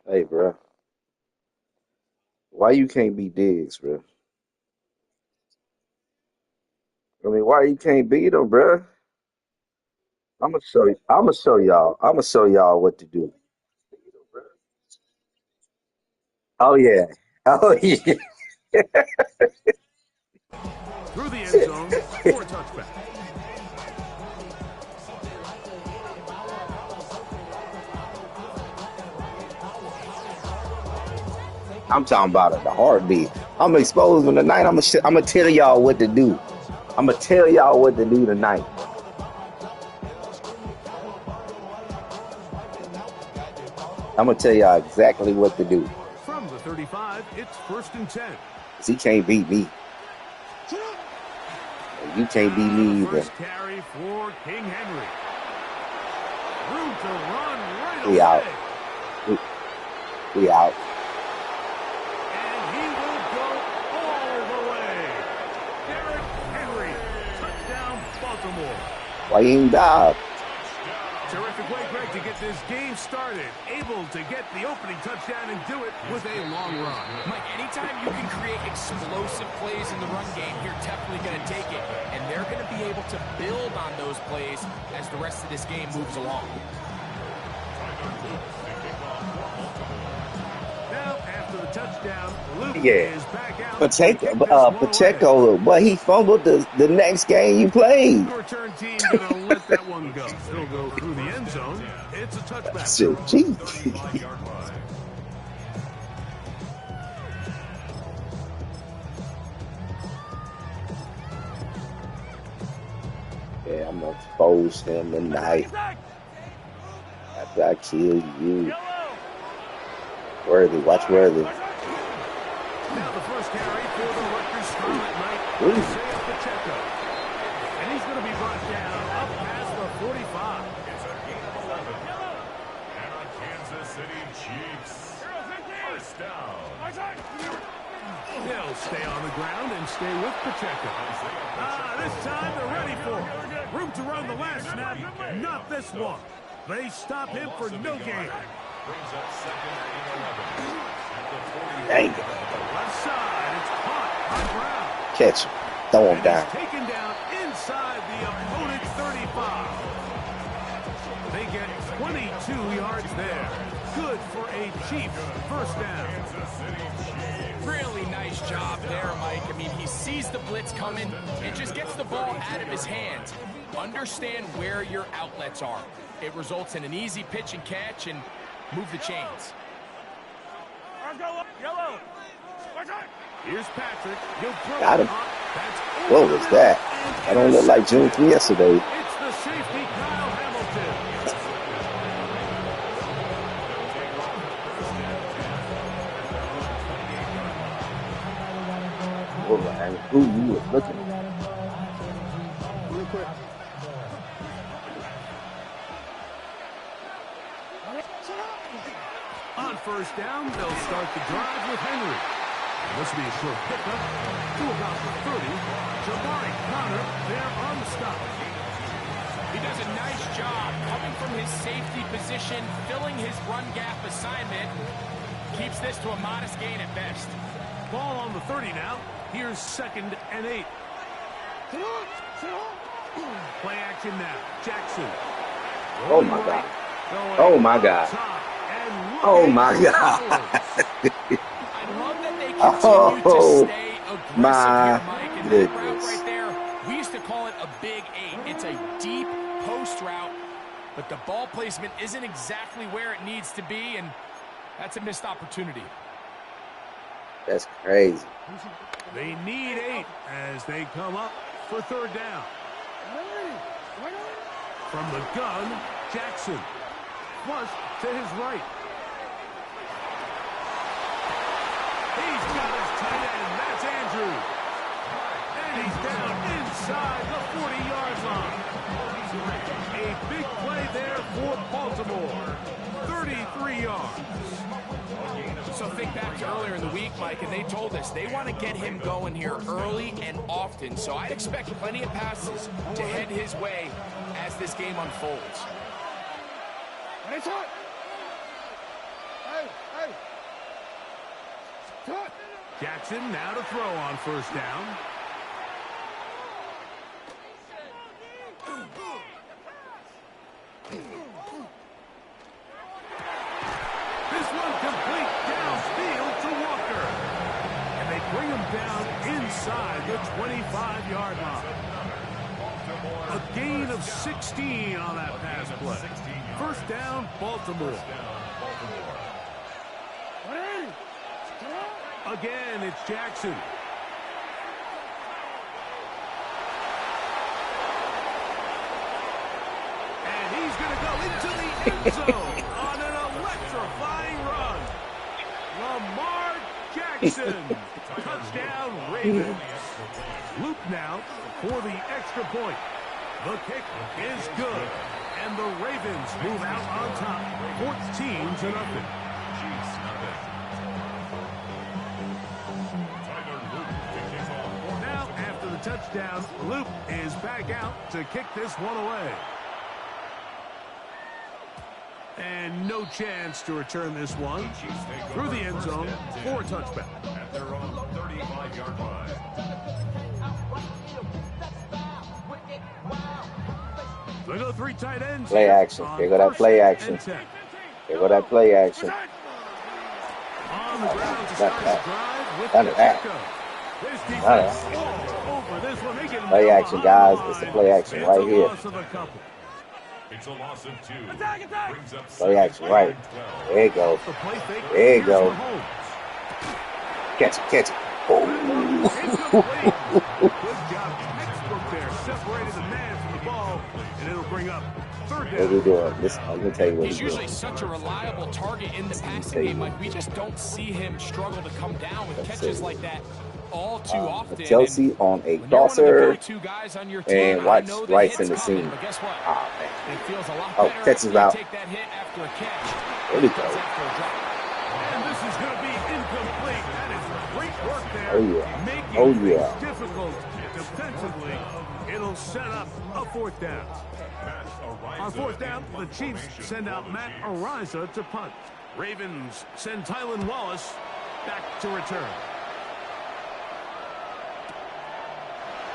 Hey, bro. Why you can't be Diggs, bro? I mean, why you can't beat him, bro? I'm gonna show you. I'm gonna show y'all. I'm gonna show y'all what to do. Oh yeah. Oh yeah. Through the end zone for a touchback. I'm talking about it. The heartbeat. I'm exposing tonight. I'm gonna tell y'all what to do. I'm gonna tell y'all what to do tonight. I'm gonna tell y'all exactly what to do. From the 35, it's 1st and 10. 'Cause he can't beat me. You can't beat me either. First carry for King Henry. Room to run right We away. out. We out. And he will go all the way. Derrick Henry, touchdown Baltimore. Why you ain't dive? Terrific way, Greg, to get this game started. Able to get the opening touchdown and do it with a long run. Mike, anytime you can create explosive plays in the run game, you're definitely going to take it. And they're going to be able to build on those plays as the rest of this game moves along. Now, after the touchdown, Luke Yeah. is back out. Pacheco, but he fumbled the next game you played. The return team going to let that one go. Still go through the end zone. It's a touchback. Shit, gee. Yeah, I'm gonna expose him tonight after I kill you. Worthy, watch Worthy. Now the first carry for the Rutgers Scarlet Knight, Isaiah Pacheco. And he's going to be brought down up past the 45. It's a gain of 11. And a Kansas City Chiefs. First down. He'll stay on the ground and stay with Pacheco. This time they're ready for it. Room to run the last snap. Not this one. They stop him for no gain. Brings up 2nd and 11. At the 40. Dang it. Left side, it's caught on ground. Catch him. Throw him And down. he's taken down inside the opponent's 35. They get 22 yards there. Good for a Chiefs first down. Really nice job there, Mike. I mean, he sees the blitz coming and just gets the ball out of his hands. Understand where your outlets are. It results in an easy pitch and catch and move the chains. Yellow. Here's Patrick. Got him. What was that? I don't look like June from yesterday. It's the safety, Kyle Hamilton. Well, man, who you was looking at? On first down, they'll start the drive with Henry. This will be a short pickup to about the 30. Jabari Connor there on the stop. He does a nice job coming from his safety position, filling his run gap assignment. Keeps this to a modest gain at best. Ball on the 30 now. Here's 2nd and 8. Play action now. Jackson. Oh my God. Oh my God. Oh my God. I love that they continue to stay aggressive my here, Mike. And that route goodness. right there, we used to call it a big 8. It's a deep post route, but the ball placement isn't exactly where it needs to be, and that's a missed opportunity. That's crazy. They need 8 as they come up for third down. From the gun, Jackson. Flush to his right. He's got his tight end. That's Andrews. And he's down inside the 40-yard line. A big play there for Baltimore. 33 yards. So think back to earlier in the week, Mike, and they told us they want to get him going here early and often. So I'd expect plenty of passes to head his way as this game unfolds. Jackson now to throw on first down. This one complete downfield to Walker. And they bring him down inside the 25-yard line. A gain of 16 on that pass play. First down, Baltimore. Again, it's Jackson. And he's going to go into the end zone on an electrifying run. Lamar Jackson. Touchdown, Ravens. Loop now for the extra point. The kick is good. And the Ravens move out on top, 14-0. Now, after the touchdown, Loop is back out to kick this one away. And no chance to return this one through the end zone for a touchback. At their own 35-yard line. They go 3 tight ends. Play action. There go that play action. There go that play action. On the ground to start the drive with None of that. This defense all over this one. They get Play action, guys. It's the play action right here. It's a loss of 2. Brings up Play action, right. There you go. There you go. Catch it, catch it. Oh. Good job. Textbook there. Separated the man from the ball, and it'll bring up third down. What we doing? Listen, I'm going to tell you what He's we're usually doing. such a reliable target in the passing game. Like, we just don't see him struggle to come down with catches like that all too often. Chelsea on a crosser, and Watts Wright's in the seam. But guess what? Ah, man. It feels a lot Oh, better catches when you out. take that hit after a catch. There we go. After a drop. And this is going to be incomplete. That is great work there. Oh, yeah. Making Oh, things yeah. difficult defensively. It'll set up a fourth down. On fourth down, the Chiefs send out Matt Ariza to punt. Ravens send Tylan Wallace back to return.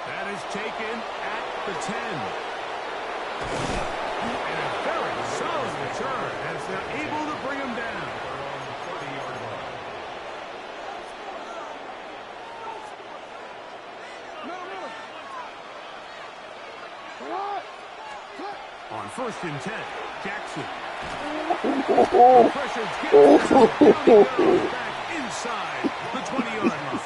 That is taken at the 10. And a very solid return as they're able to bring him down. On first and 10, Jackson. Pressure's getting back inside the 20-yard line.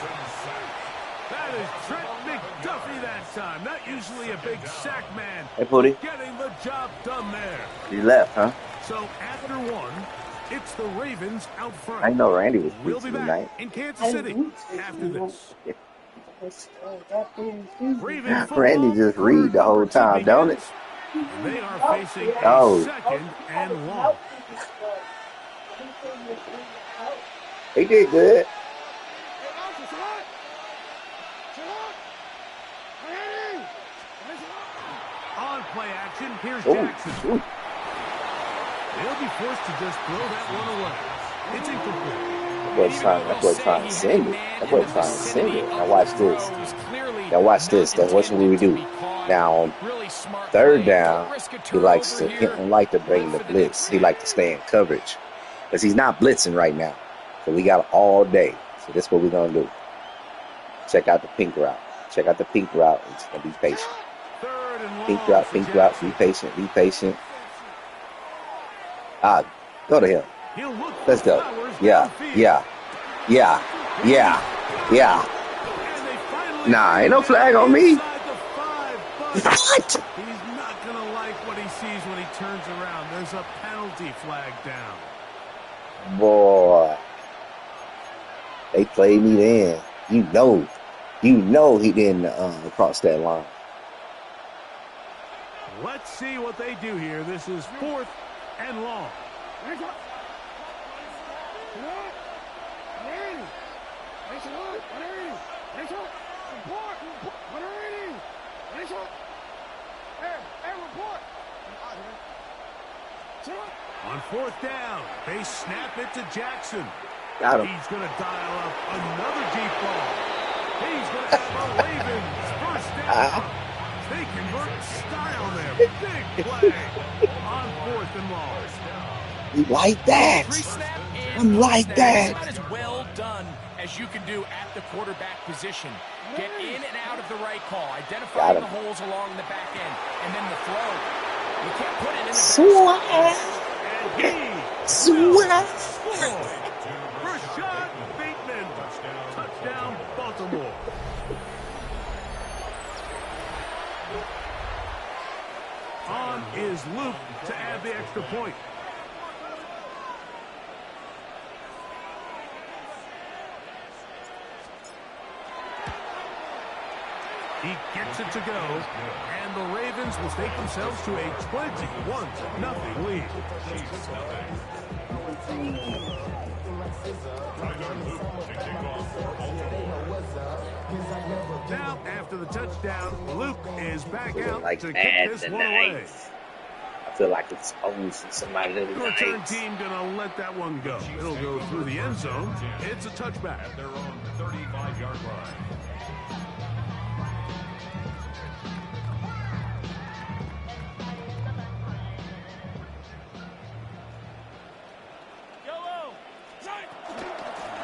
That is Trent McDuffie that time. Not usually a big sack man. Hey, Pooty. Getting the job done there. You left, huh? So after one, it's the Ravens out front. I know Randy was We'll be preaching back tonight. in Kansas City after this. Ravens Randy just read the whole time, don't it? They are facing a Oh. second and long. He did good. On play action, here's Ooh, Jackson. ooh. They'll be forced to just throw that one away. It's incomplete. That boy trying to send it. That boy trying to send it. Now watch this. Now watch this. Then what should we do? Now on third down, he don't like to bring the blitz. He likes to stay in coverage because he's not blitzing right now. So we got all day. So that's what we're gonna do. Check out the pink route. Check out the pink route. And just gonna be patient. Third and long Pink route, for pink route. Be Jackson. patient. Be patient. Go to him. He'll look for Let's go. Flowers Yeah, downfield. yeah, yeah. Yeah. Yeah. And they finally Nah, ain't no flag on me. inside the 5, but What? he's not going to like what he sees when he turns around. There's a penalty flag down. Boy. They played me then. You know he didn't cross that line. Let's see what they do here. This is 4th and long. On 4th down, they snap it to Jackson. Got him. He's going to dial up another deep ball. He's going to have a Ravens first down. They convert style there. Big play on 4th and long. You like that? Pre-snap and I'm like post-snap. that. It's about as well done as you can do at the quarterback position. Get in and out of the right call. Identify the holes along the back end. And then the throw. You can't put it in the Swag. Swag. Rashad Bateman. Touchdown, Baltimore. On is Luke to add the extra point. He gets it to go, and the Ravens will take themselves to a 21-0 lead. Now, after the touchdown, Luke is back out Like to add kick this the one away. ninth. I feel like it's almost somebody to the The return ninth. team gonna let that one go. It'll go through the end zone. It's a touchback. At their own 35-yard line.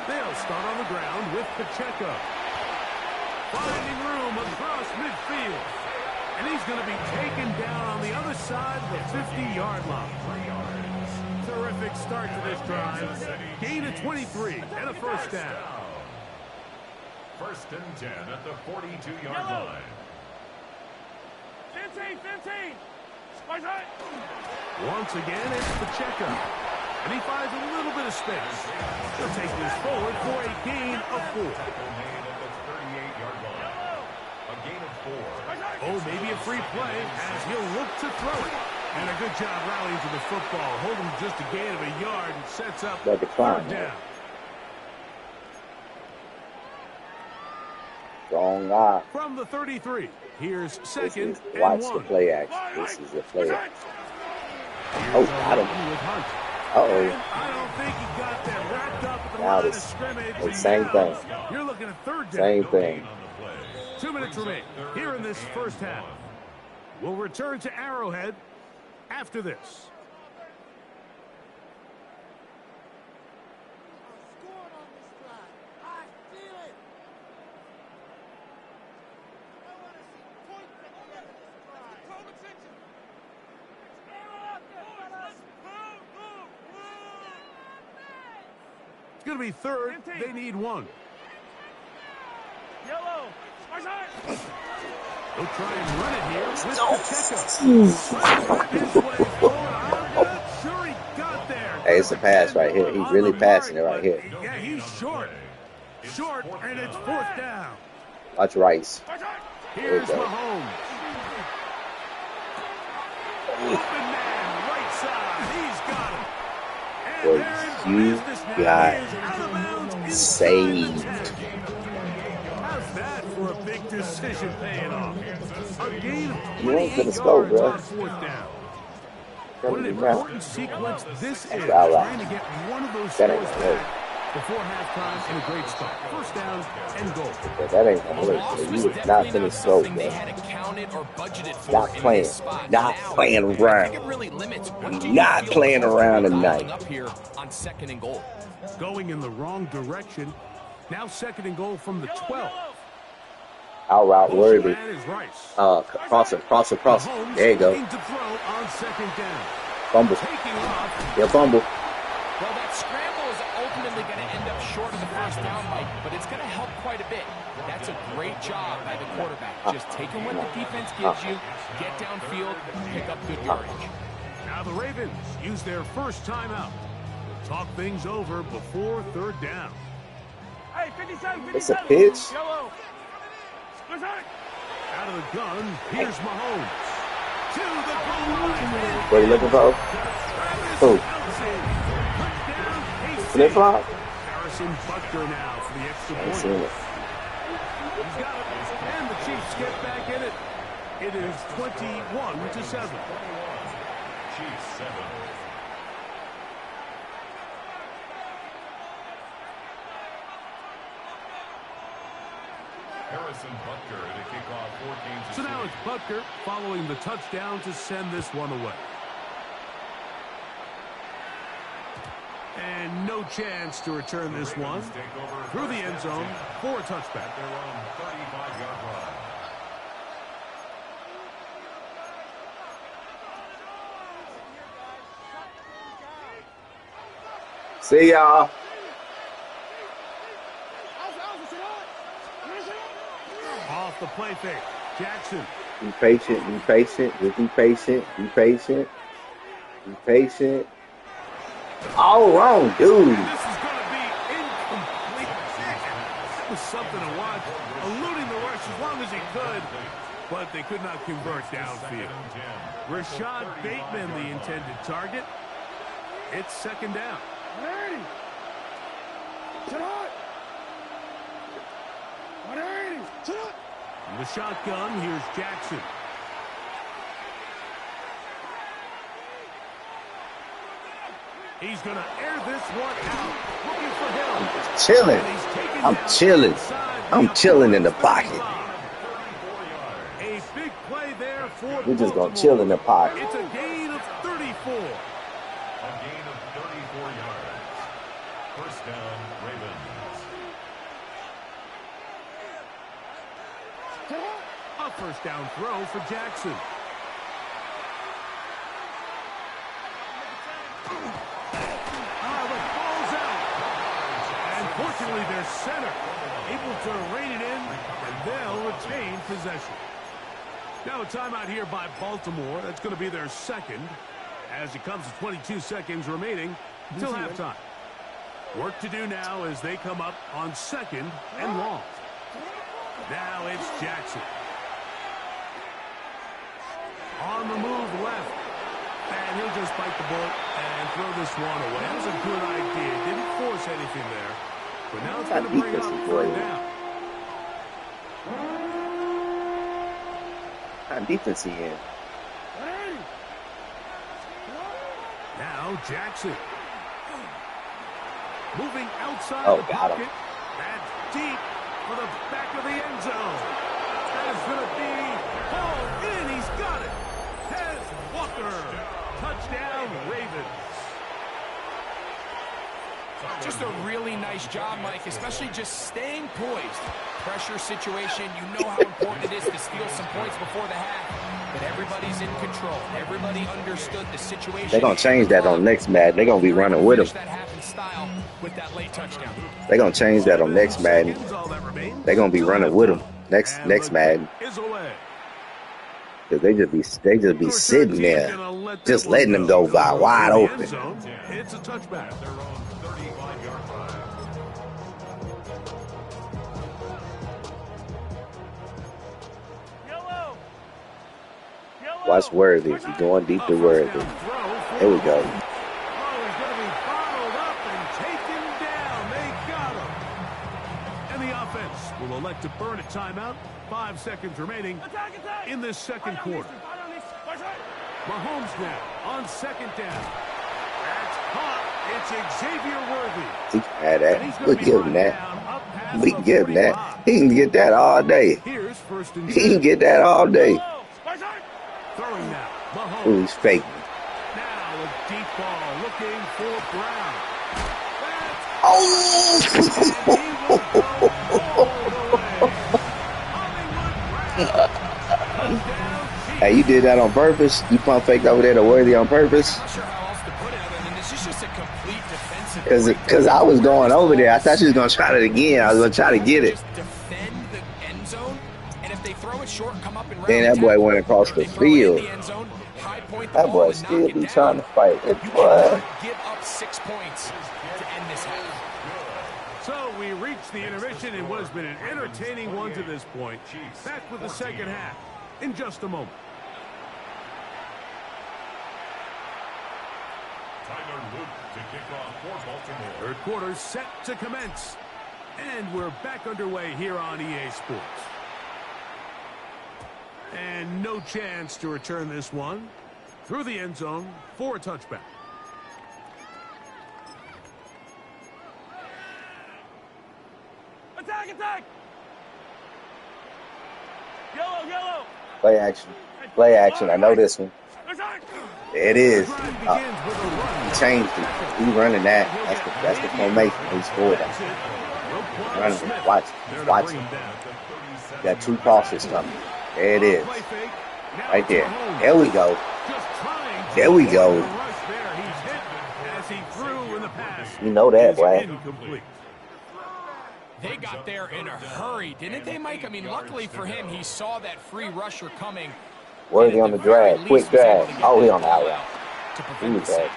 They'll start on the ground with Pacheco. Finding room across midfield. And he's going to be taken down on the other side of the 50-yard line. Terrific start to this drive. Gain of 23 and a first down. First and 10 at the 42-yard line. 15. Once again, it's Pacheco. And he finds a little bit of space. He'll take this forward for a gain of 4. A gain of 4. Oh, maybe a free play as he'll look to throw it. And a good job rallying to the football. Holding just a gain of a yard and sets up That decline, 3rd down. Wrong guy. From the 33, here's This second is and watch 1. the play action. This is the play action. Here's Oh, a got him. run with Hunt. Uh-oh. And I don't think he got that wrapped up at the Now line of this- scrimmage. the same thing. You're looking at 3rd down. Same thing. 2 minutes remain here in this first half. We'll return to Arrowhead after this. It's going to be 3rd. They need 1. He'll try and run it here with Pacheco. His way forward. I'm not sure he got there. Hey, it's a pass right here. He's really passing it right here. Yeah, he's short. Short, and it's 4th down. Watch Rice. Here's There we go. Mahomes. Open man, right side. He's got it. And Boy, they're in you business now. got He is out of bounds inside saved. the 10. How's that for a big decision paying off? A gain of You ain't 28 gonna score, yards bro. on 4th down. What an Telling you now. important sequence this is, all right. trying to get one of those That ain't scores gonna back before halftime in a great spot. First down and goal. Yeah, that ain't gonna A work. loss Bro. was You was not definitely finna not score, something they bro. had accounted or budgeted for Not in playing. this spot. Not Now, playing I think around. it really limits what do you Not feel playing comfortable around dialing tonight. up here on 2nd and goal. Going in the wrong direction. Now 2nd and goal from the 12. Out route Worthy. Man is Rice. Crosser. Mahomes There you go. looking to throw on 2nd down. Fumble. Taking off. Yeah, fumble. Well, that scramble is ultimately going to end up short of the first down, Mike, but it's going to help quite a bit. That's a great job by the quarterback. Just taking what the defense gives you, get downfield, pick up good yardage. Now the Ravens use their first timeout. We'll talk things over before third down. Hey, 57, 57. It's a pitch. Yellow. Out of the gun, here's Mahomes. To the goal line. What are you looking for? Who? Flip flop? Harrison Butker now for the extra I ain't point. seen it. He's got it, and the Chiefs get back in it. It is 21-7. Chiefs 7. Harrison Butker to kick off 14 to So now it's Butker following the touchdown to send this one away. And no chance to return this one through the end zone for a touchback. their own 35-yard line. See y'all. Off the play fake. Jackson. Be patient. Be patient. Just be patient. Be patient. Be patient. All wrong, dude. This is going to be incomplete. That was something to watch. Eluding the rush as long as he could, but they could not convert downfield. Rashad Bateman, the intended target. It's second down. In the shotgun, here's Jackson. He's going to air this one out. Looking for him. Chilling. And he's taken I'm down chilling. inside I'm the chilling in the offensive pocket. line. A big play there for We're just Baltimore. gonna chill in the pocket. It's a gain of 34. A gain of 34 yards. First down, Ravens. A first down throw for Jackson. The ball's out. And fortunately, their center able to rein it in, and they'll retain possession. Now a timeout here by Baltimore. That's going to be their second, as it comes to 22 seconds remaining until halftime. Work to do now as they come up on second and long. Now it's Jackson. On the move left. And he'll just bite the bullet and throw this one away. That was a good idea. Didn't force anything there. But now it's going to bring up third down. What defense he in? Now Jackson. Moving outside Oh, the got him. pocket. That's deep for the back of the end zone. That is going to be hauled in. He's got it. Tez Walker. Touchdown, Ravens. Just a really nice job, Mike, especially just staying poised. Pressure situation, you know how important it is to steal some points before the half, but everybody's in control. Everybody understood the situation. They're gonna change that on next Madden. They're gonna be running with him. That half in style with that late touchdown. They're gonna change that on next Madden. All that remains. They're gonna be running with him next And the Madden. kick is away. Cause they just be sitting there, just letting them go by wide open. It's a touchback. Their own 35-yard line. Yellow. Watch Worthy. He's going deep to Worthy. There we go. Oh, he's going to be bottled up and taken down. They got him. And the offense will elect to burn a timeout. 5 seconds remaining in this second quarter. Mahomes now on second down. That's caught. It's Xavier Worthy. He can have And that. he's We going to be give him brought that. down up past We the can give him that. 45. He can get that all day. Here's first and He can 10. get that all day. Throwing now. Mahomes. Ooh, he's faking. Now a deep ball looking for Brown. Oh! And he will go all the way. Hollywood Brown. Touchdown, Chiefs. Hey, you did that on purpose? You pump faked over there to Worthy on purpose? Not sure how else to put it other than this is just a complete defensive Cause I was going over there. I thought she was gonna try it again. I was gonna try to get it. Just defend the end zone, and if they throw it short, come up and Then that boy went across the field. That boy still be trying to fight. It boy. Give up 6 points to end this half. So we reached the intermission in what has been an entertaining one to this point. Back with the second half in just a moment. To kick off for Baltimore. Third quarter set to commence. And we're back underway here on EA Sports. And no chance to return this one through the end zone for a touchback. Attack, attack! Yellow, yellow! Play action. Play action. I know this one. Attack! It is. He changed it. He running that. That's the formation. He scored that. Running. Watch. Watch him. Got 2 crosses coming. There it is. Right there. There we go. There we go. You know that, boy. They got there in a hurry, didn't they, Mike? I mean, luckily for him, he saw that free rusher coming. Worthy on the drag. Quick drag. Oh, he on the out route. He was bad.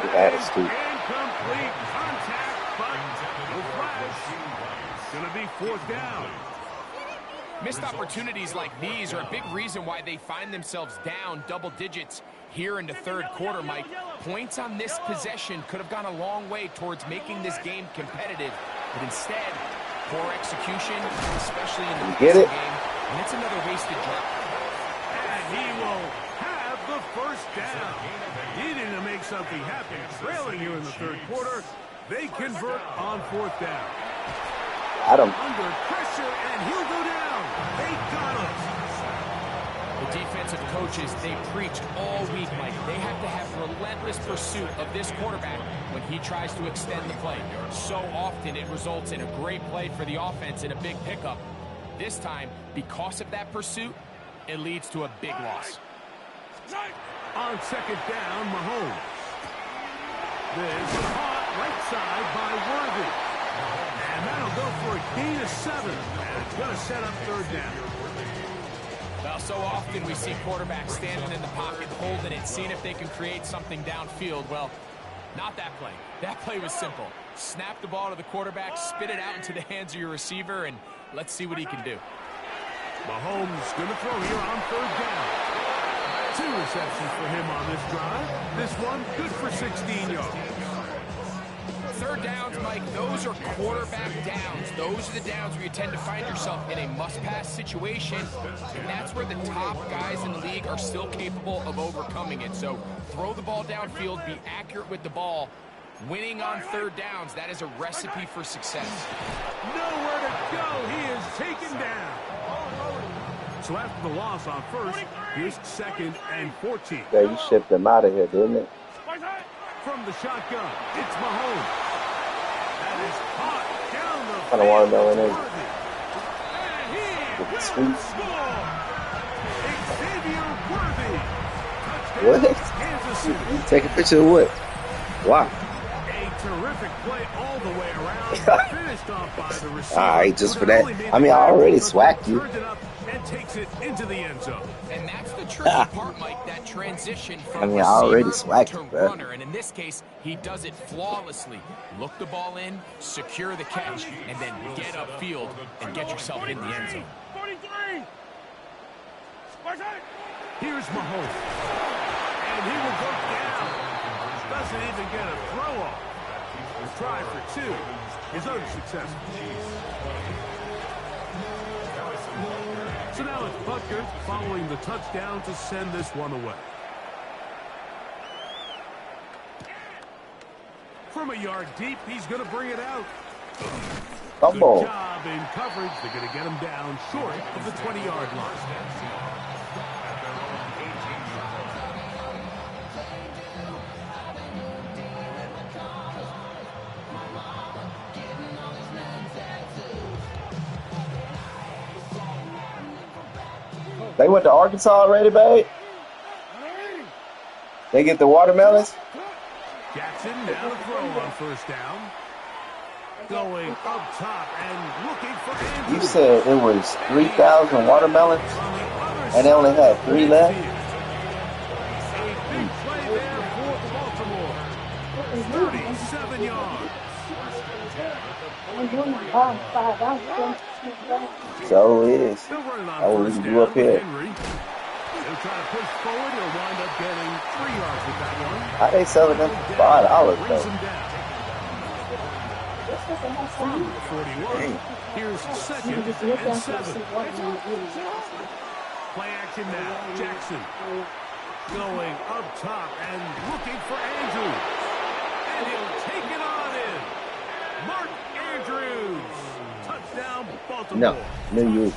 He had his feet. Incomplete contact, but no flash. Gonna be 4th down. Missed opportunities like these are a big reason why they find themselves down double digits here in the third quarter, Mike. Points on this possession could have gone a long way towards making this game competitive, but instead, poor execution, especially in the game, and it's another wasted drop. And he will have the first down. Needing to make something happen, trailing here in the third quarter. They convert on 4th down. Adam. Under pressure, and he'll go down. They got him. The defensive coaches, they preached all week, Mike. They have to have relentless pursuit of this quarterback when he tries to extend the play. So often it results in a great play for the offense and a big pickup. This time, because of that pursuit, it leads to a big loss. On 2nd down, Mahomes. This caught right side by Worthy. And that'll go for a gain of 7. And it's going to set up 3rd down. Well, so often we see quarterbacks standing in the pocket, holding it, seeing if they can create something downfield. Well, not that play. That play was simple. Snap the ball to the quarterback, spit it out into the hands of your receiver, and let's see what he can do. Mahomes going to throw here on 3rd down. 2 receptions for him on this drive. This one good for 16 yards. 3rd downs, Mike, those are quarterback downs. Those are the downs where you tend to find yourself in a must-pass situation, and that's where the top guys in the league are still capable of overcoming it. So throw the ball downfield, be accurate with the ball. Winning on 3rd downs, that is a recipe for success. Nowhere to go. He is taken down. So after the loss on 1st, here's 2nd and 14. Yeah, you shipped them out of here, didn't it? From the shotgun, it's Mahomes. That is caught down the I don't want to know anything. And he Sweet. Xavier Worthy. What? Kansas City. Take a picture of what? Wow. A terrific play all the way around. Finished off by the receiver. All right, just for that. I mean, I already swacked you. And takes it into the end zone. And that's the tricky part, Mike, that transition from I already receiver swacked to you, bro. runner. And in this case, he does it flawlessly. Look the ball in, secure the catch, and then get upfield and get yourself in the end zone. 43! Here's Mahomes. And he will go down. Doesn't even get a throw off. The try for 2 is unsuccessful. So now it's Butker following the touchdown to send this one away. From a yard deep, he's going to bring it out. Good job in coverage. They're going to get him down short of the 20-yard line. They went to Arkansas already, babe? They get the watermelons? Jackson now to throw on first down. Going up top and looking for Andrews. You said it was 3,000 watermelons, and they only had 3 left? A big play there for Baltimore. 37 yards. So it is. Still running on Oh, we first can down go up with here. Henry. He'll try to push forward. He'll wind up getting 3 yards with that one. How they selling them for $5 Brings though? him down. From the 41. Here's second and 7. Play action now. Jackson going up top and looking for Andrews. And he'll take it on in. Mark Andrews. Touchdown, Baltimore. No, you would.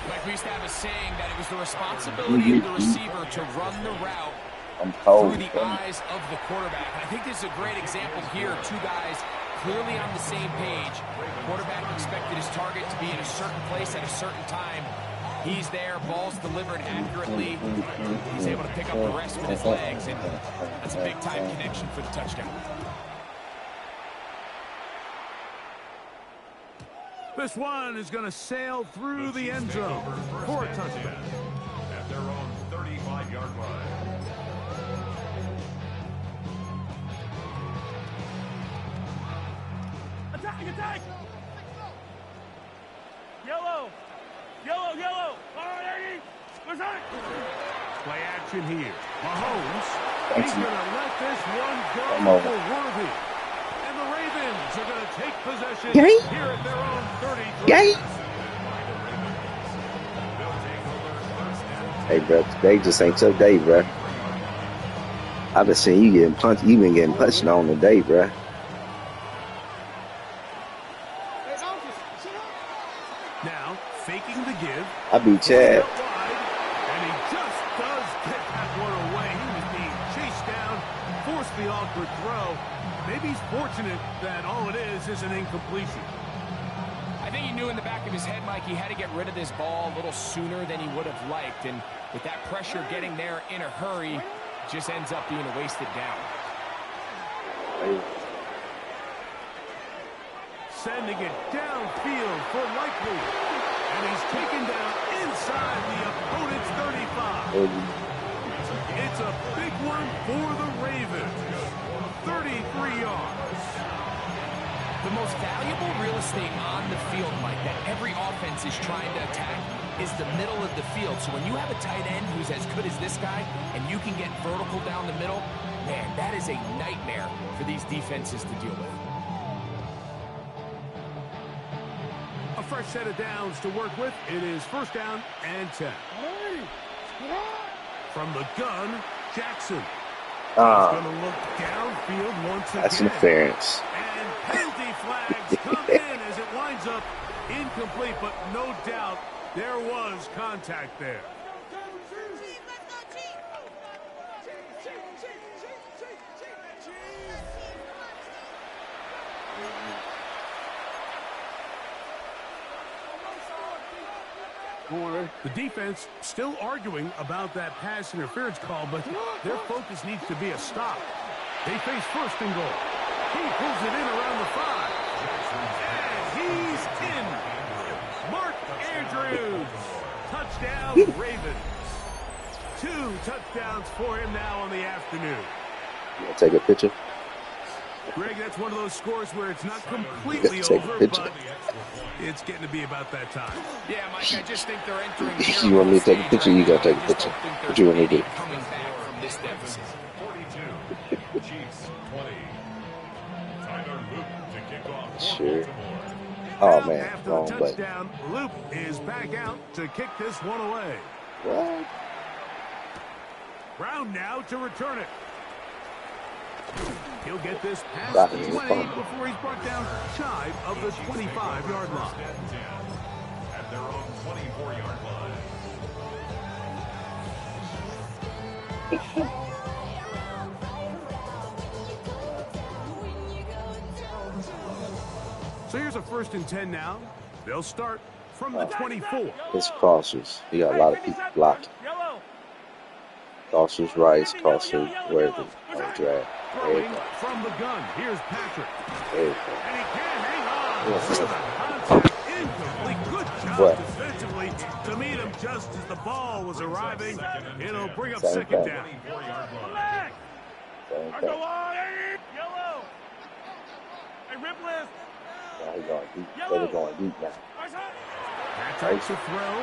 Like we used to have a saying that it was the responsibility of the receiver to run the route I'm cold. through the eyes of the quarterback. And I think this is a great example here. 2 guys clearly on the same page. Quarterback expected his target to be in a certain place at a certain time. He's there, ball's delivered accurately. He's able to pick up the rest with his legs, and that's a big-time connection for the touchdown. This one is going to sail through the end zone for a touchdown. At their own 35-yard line. Attack, attack! Yellow! Yellow, yellow! All right, Eddie! Where's that? Play action here. Mahomes, he's going to let this one go Come over. for Worthy. And the Ravens are going to take possession Gay? here at their own 33. Gay? Hey, bro, they just ain't your day, bro. I've been seeing you getting punched. You been getting punched on today, bro. Now, faking the give. I beat Chad. Out wide, and he just does get that one away. He was being chased down, forced the awkward throw. Maybe he's fortunate that all it is an incompletion. I think he knew in the back of his head, Mike, he had to get rid of this ball a little sooner than he would have liked. And with that pressure getting there in a hurry, it just ends up being a wasted down. Sending it downfield for Likely. And he's taken down inside the opponent's 35. It's a big one for the Ravens. 33 yards. The most valuable real estate on the field, Mike, that every offense is trying to attack is the middle of the field. So when you have a tight end who's as good as this guy and you can get vertical down the middle, man, that is a nightmare for these defenses to deal with. A fresh set of downs to work with. It is first down and 10. From the gun, Jackson. He's going to look downfield once again. That's interference. And penalty flags come in as it winds up incomplete, but no doubt there was contact there. The defense still arguing about that pass interference call, but their focus needs to be a stop. They face first and goal. He pulls it in around the 5. And he's in. Mark Andrews. Touchdown, Ravens. 2 touchdowns for him now on the afternoon. You take a picture? Greg, that's one of those scores where it's not completely Take a over, picture. but it's getting to be about that time. Yeah, Mike, I just think they're entering. You want me to take a picture? You gotta take a picture. What you want me to do? Coming back from this deficit. 42. Chiefs 20. Tyler Luke to kick off for Sure. Baltimore. Oh Now, man, after wrong the button. touchdown, Loop is back out to kick this one away. What? Brown now to return it. He'll get this past Got the it. 20 before he's brought down shy of the 25-yard line. First and 10 at their own 24-yard line. So here's a first and 10 now. They'll start from the 24. It's crossers. You got a lot of people blocked. Yellow! Cautious Rice, cautious Worthy on draft. There you Throwing go. from the gun. Here's Patrick. There you go. And he can't hang on. Yes, yes. Contact incomplete. Good job What? defensively to meet him just as the ball was arriving. It'll bring up Same second thing. down. Same I thing. go on, yellow. Hey, Ripley. Now he's going deep. They're going deep now. Patrick to throw.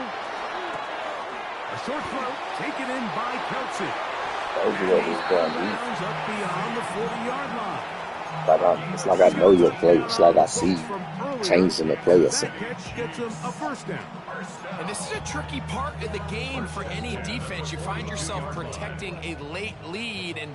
A short throw taken in by Kelsey. Those are what he's going deep. Rounds up beyond the 40-yard line. It's like I know your play. It's like I see changing the play or That something. catch gets him a first down. And this is a tricky part of the game for any defense. You find yourself protecting a late lead, and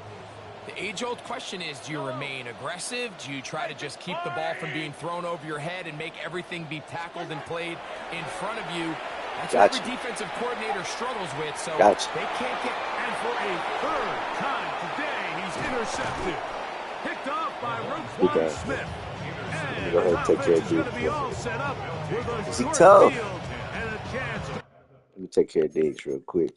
the age-old question is, do you remain aggressive? Do you try to just keep the ball from being thrown over your head and make everything be tackled and played in front of you? That's what every defensive coordinator struggles with, so they can't get... And for a third time today, he's intercepted. Picked off by Roquan Smith. And Go ahead and take care of going to be all set up with a Is he short tough? field and a chance to... Let me take care of Diggs real quick.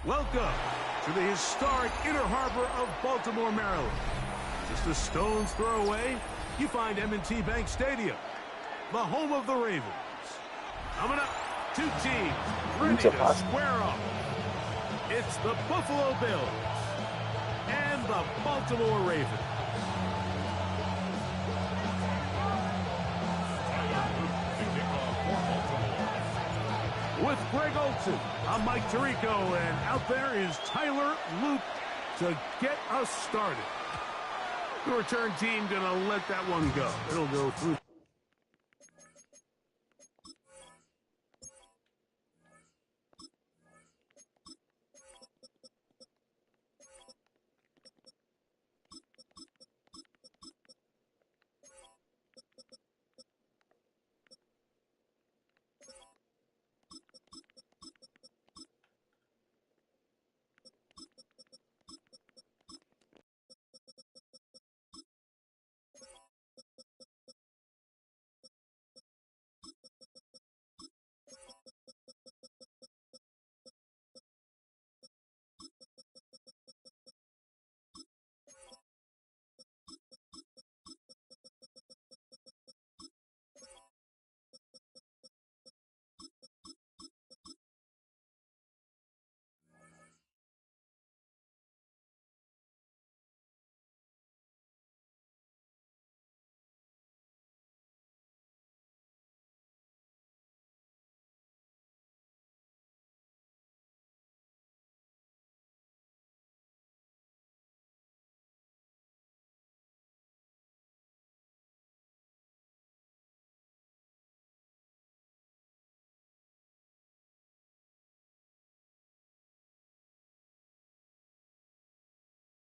Welcome to the historic Inner Harbor of Baltimore, Maryland. Just a stone's throw away, you find M&T Bank Stadium, the home of the Ravens. Coming up, two teams ready to square off. It's the Buffalo Bills and the Baltimore Ravens. With Greg Olson, I'm Mike Tirico, and out there is Tyler Luke to get us started. The return team going to let that one go. It'll go through.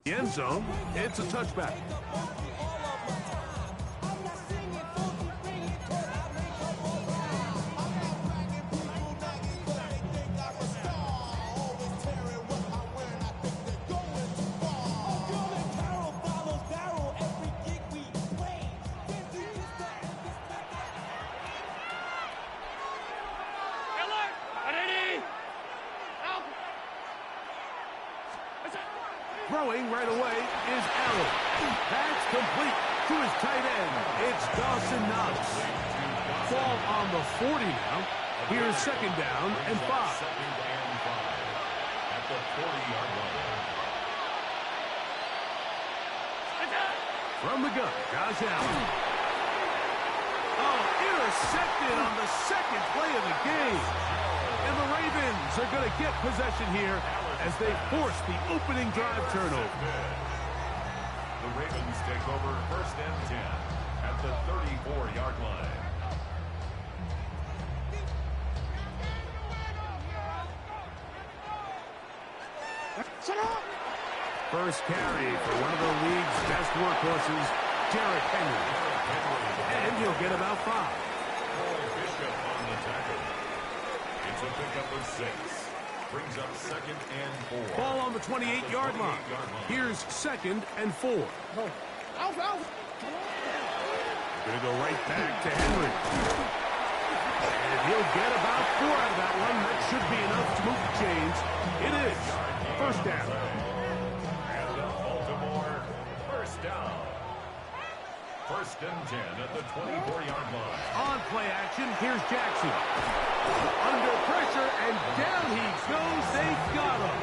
The end zone, it's a touchback. Throwing right away is Allen. That's complete to his tight end. It's Dawson Knox. Ball on the 40 now. Here's second down and 5. Second and 5 at the 40-yard line. From the gun, Josh Allen. Oh, intercepted on the second play of the game. And the Ravens are going to get possession here as they force the opening drive turnover. The Ravens take over first and 10 at the 34-yard line. First carry for one of the league's best workhorses, Derrick Henry. And he'll get about 5. Bishop on the tackle. It's a pickup of 6. Brings up second and 4. Ball on the 28-yard line. Here's second and 4. Going to go right back to Henry. And he'll get about 4 out of that one. That should be enough to move the chains. It is. First down. And the Baltimore first down. First and 10 at the 24-yard line. On play action, here's Jackson. Under pressure, and down he goes. They've got him.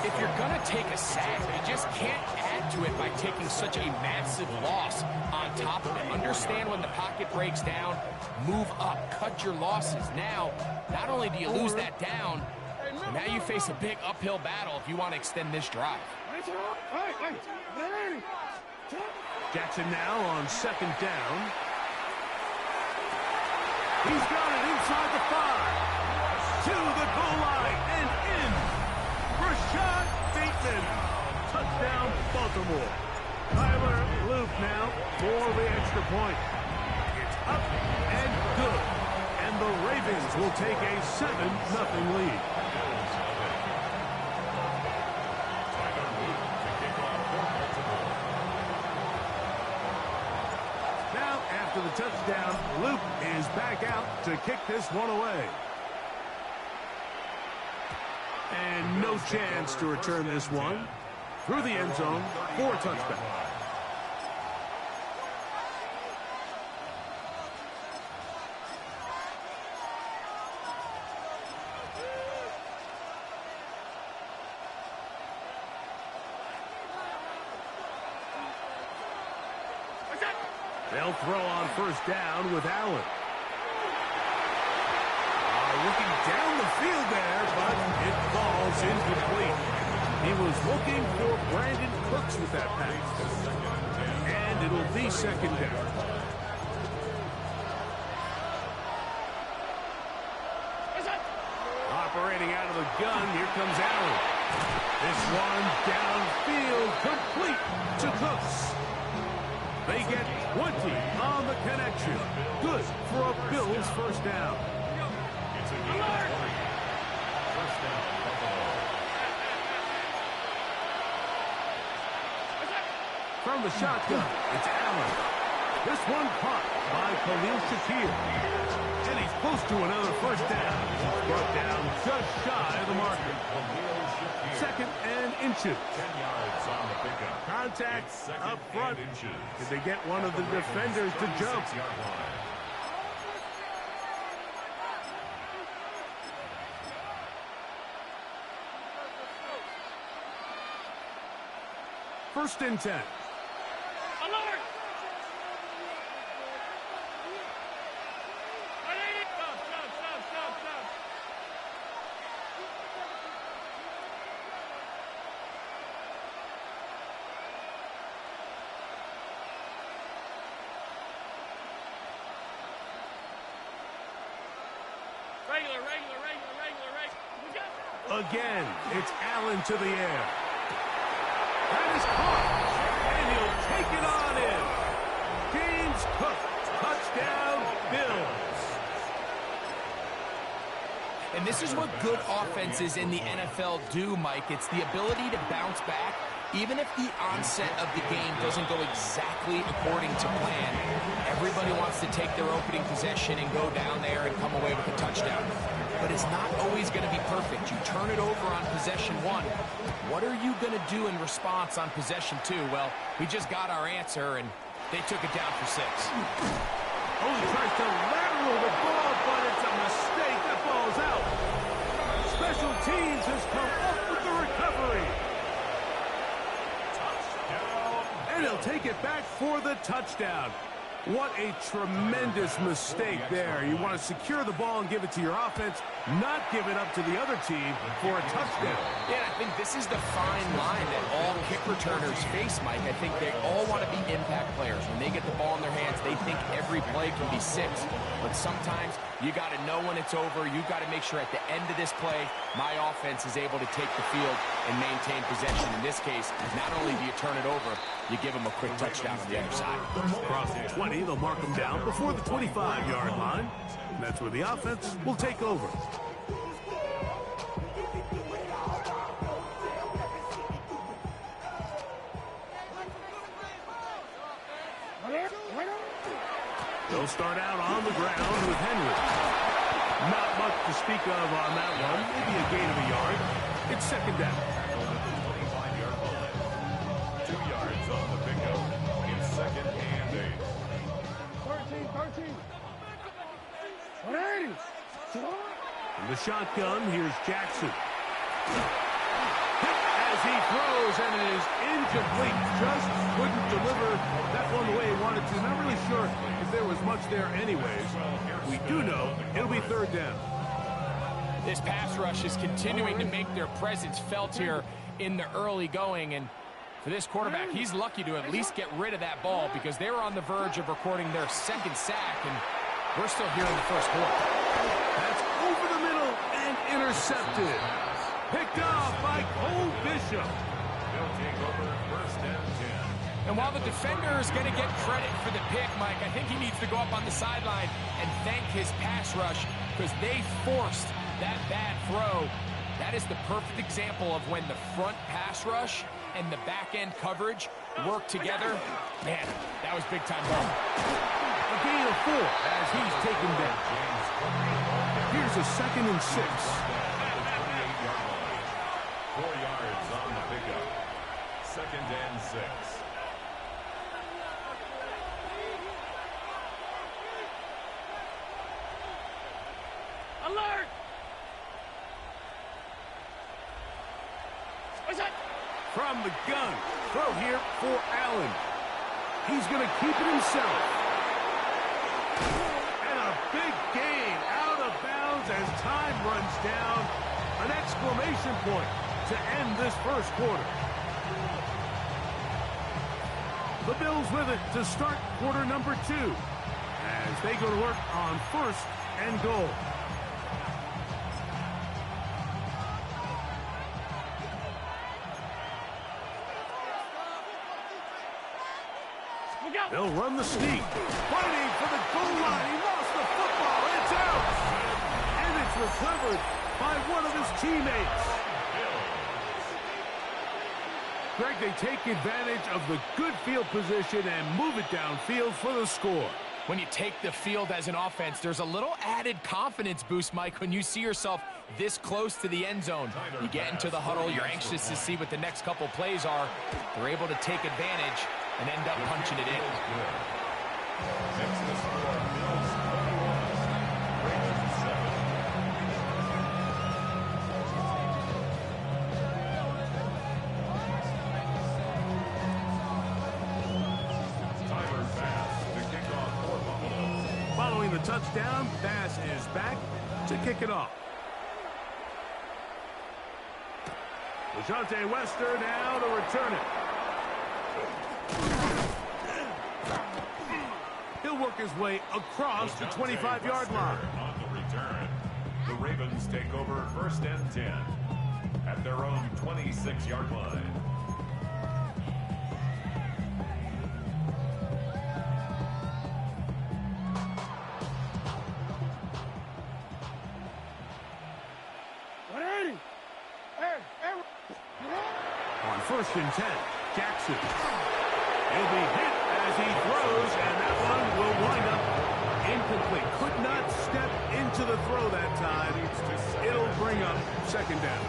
If you're going to take a sack, you just can't add to it by taking such a massive loss on top of it. Understand when the pocket breaks down, move up, cut your losses. Now, not only do you lose that down, but now you face a big uphill battle if you want to extend this drive. Jackson now on second down. He's got it inside the 5. To the goal line and in. Rashad Bateman. Touchdown, Baltimore. Tyler Loop now for the extra point. It's up and good. And the Ravens will take a 7-0 lead. Now, after the touchdown, Luke is back out to kick this one away. And no chance to return this one through the end zone for a touchback. They'll throw on first down with Allen. Looking down the field there, but it falls incomplete. He was looking for Brandon Cooks with that pass. And it'll be second down. Operating out of the gun, here comes Allen. This one downfield, complete to Cooks. They get 20 on the connection. Good for a Bills first down. It's a game of 3. First down, Buffalo. From the shotgun, it's Allen. This one caught by Khalil Shakir. And he's close to another first down. Brought down just shy of the marker. Second and inches. 10 yards on the pickup. Contact It's second up front. and inches. Did they get one of the defenders to jump? 36-yard line. First and 10. Alert! Stop. Regular. Again, it's Allen to the air. That is caught, and he'll take it on in. James Cook, touchdown, Bills. And this is what good offenses in the NFL do, Mike. It's the ability to bounce back Even if the onset of the game doesn't go exactly according to plan, everybody wants to take their opening possession and go down there and come away with a touchdown. But it's not always going to be perfect. You turn it over on possession 1. What are you going to do in response on possession 2? Well, we just got our answer, and they took it down for 6. Oh, he tries to lateral the ball, but it's a mistake. That ball's out. Special teams has come up with the recovery. And he'll take it back for the touchdown. What a tremendous mistake there. You want to secure the ball and give it to your offense, not give it up to the other team for a touchdown. Yeah, I think this is the fine line that all kick returners face, Mike. I think they all want to be impact players. When they get the ball in their hands, they think every play can be 6. But sometimes you got to know when it's over. You got to make sure at the end of this play, my offense is able to take the field and maintain possession. In this case, not only do you turn it over, you give them a quick touchdown on the other side. Across the 20, they'll mark them down before the 25-yard line. And that's where the offense will take over. They'll start out on the ground with Henry. Not much to speak of on that one. Maybe a gain of a yard. It's second down. 25-yard line. 2 yards on the pickup. It's second and 8. 13. In the shotgun, here's Jackson. As he throws, and it is incomplete. Just couldn't deliver that one the way he wanted to. Not really sure if there was much there anyways. We do know it'll be third down. This pass rush is continuing to make their presence felt here in the early going, and for this quarterback, he's lucky to at least get rid of that ball because they were on the verge of recording their second sack, and we're still here in the first quarter. That's over the middle and intercepted. Picked off by Cole Bishop. They'll take over first and 10. And while the defender is going to get credit for the pick, Mike, I think he needs to go up on the sideline and thank his pass rush because they forced that bad throw. That is the perfect example of when the front pass rush and the back end coverage work together. Man, that was big time ball. A gain of 4 as he's taken down. Here's a second and 6. 4 yards on the pickup. Second and 6. Alert! From the gun. Throw here for Allen. He's going to keep it himself. And a big gain out of bounds as time runs down. An exclamation point to end this first quarter. The Bills with it to start quarter number 2 as they go to work on first and goal. They'll run the sneak. Fighting for the goal line. He lost the football. It's out. And it's recovered by one of his teammates. Greg, they take advantage of the good field position and move it downfield for the score. When you take the field as an offense, there's a little added confidence boost, Mike, when you see yourself this close to the end zone. You get into the huddle, you're anxious to see what the next couple plays are. They're able to take advantage and end up punching it in. Next to score, Bills 21, Ravens 7. Tyler Bass to kick off for Buffalo. Following the touchdown, Bass is back to kick it off. Lashante Wester now to return it. He'll work his way across the 25-yard line. On the return, the Ravens take over first and 10 at their own 26-yard line. First and 10. Jackson. He'll be hit as he throws, and that one will wind up incomplete. Could not step into the throw that time. It'll bring up second down.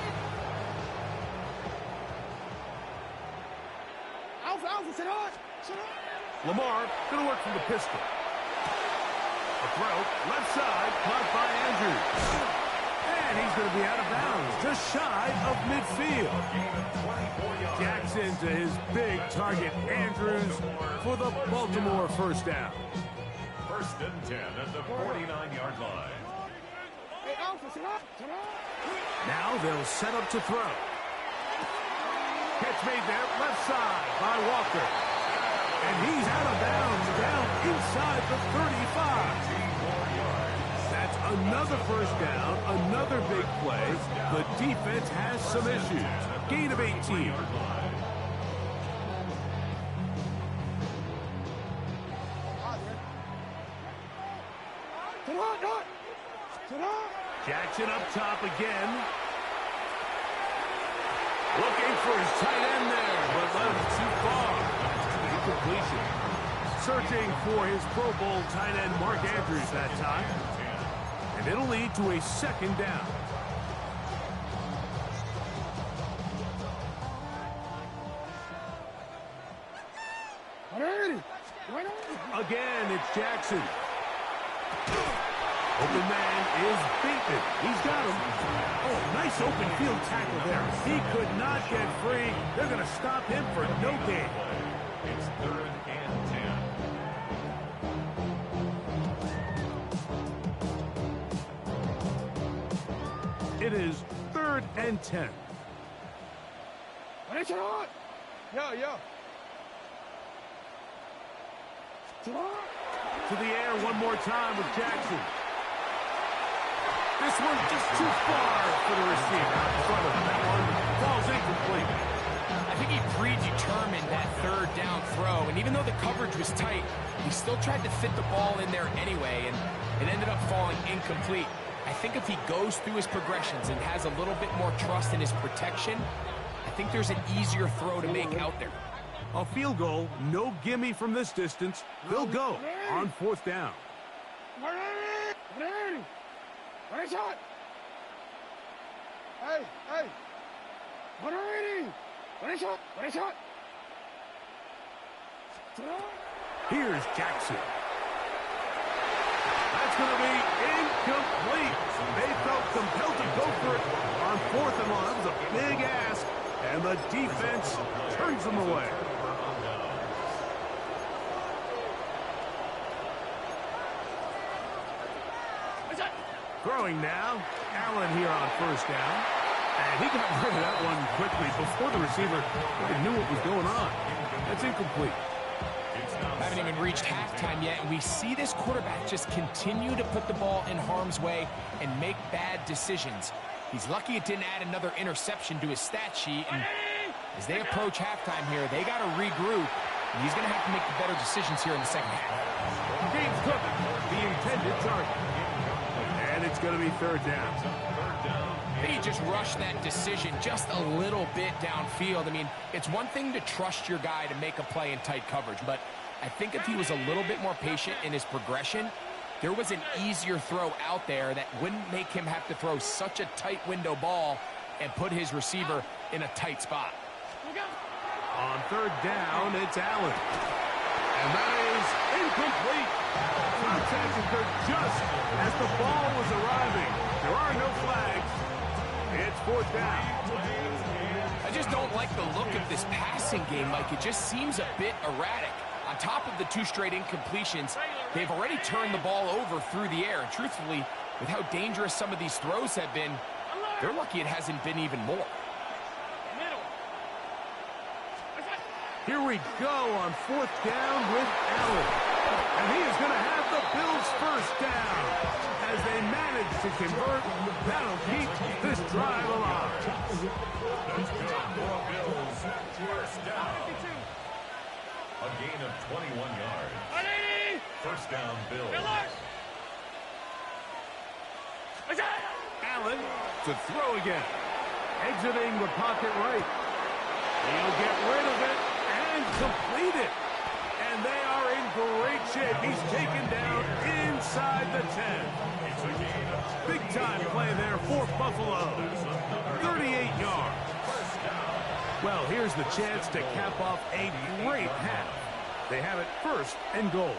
Lamar going to work from the pistol. A throw, left side, caught by Andrews. And he's going to be out of bounds, just shy of midfield. Jackson to his big target, Andrews, for the Baltimore first down. First and 10 at the 49-yard line. Now they'll set up to throw. Catch made there, left side by Walker. And he's out of bounds, down inside the 35. That's another first down, another big play. The defense has some issues. Gain of 18. Jackson up top again. Looking for his tight end there, but left too far. Incompletion. Searching for his Pro Bowl tight end Mark Andrews that time. And it'll lead to a second down. Again, it's Jackson. Open man is beaten. He's got him. Oh, nice open field tackle there. He could not get free. They're going to stop him for no gain. It's third and 10. It is third and 10. To the air one more time with Jackson. This one just too far for the receiver. Out in front of him. That one falls incomplete. I think he predetermined that third down throw, and even though the coverage was tight, he still tried to fit the ball in there anyway, and it ended up falling incomplete. I think if he goes through his progressions and has a little bit more trust in his protection, I think there's an easier throw to make out there. A field goal, no gimme from this distance. They'll go on fourth down. Here's Jackson. That's going to be incomplete. They felt compelled to go for it on fourth and long. That was a big ask, and the defense turns them away. Throwing now, Allen here on first down. And he got rid of that one quickly before the receiver even knew what was going on. That's incomplete. Haven't even reached halftime yet, and we see this quarterback just continue to put the ball in harm's way and make bad decisions. He's lucky it didn't add another interception to his stat sheet, and as they approach halftime here, they got to regroup, and he's going to have to make the better decisions here in the second half. Game's covered, the intended target. And it's going to be third down. I think he just rushed that decision just a little bit downfield. I mean, it's one thing to trust your guy to make a play in tight coverage, but I think if he was a little bit more patient in his progression, there was an easier throw out there that wouldn't make him have to throw such a tight window ball and put his receiver in a tight spot. On third down, it's Allen. And that is incomplete. Contact occurred just as the ball was arriving. There are no flags. It's fourth down. I just don't like the look of this passing game, Mike. It just seems a bit erratic. On top of the two straight incompletions, they've already turned the ball over through the air. And truthfully, with how dangerous some of these throws have been, they're lucky it hasn't been even more. Here we go on fourth down with Allen. And he is going to have the Bills first down as they manage to convert. That'll keep this drive alive. Bills first down. A gain of 21 yards. First down, Bills. Allen to throw again. Exiting the pocket right. He'll get rid of it and complete it. And they are in great shape. He's taken down inside the 10. Big-time play there for Buffalo. 38 yards. Well, here's the chance to cap off a great half. They have it 1st and goal.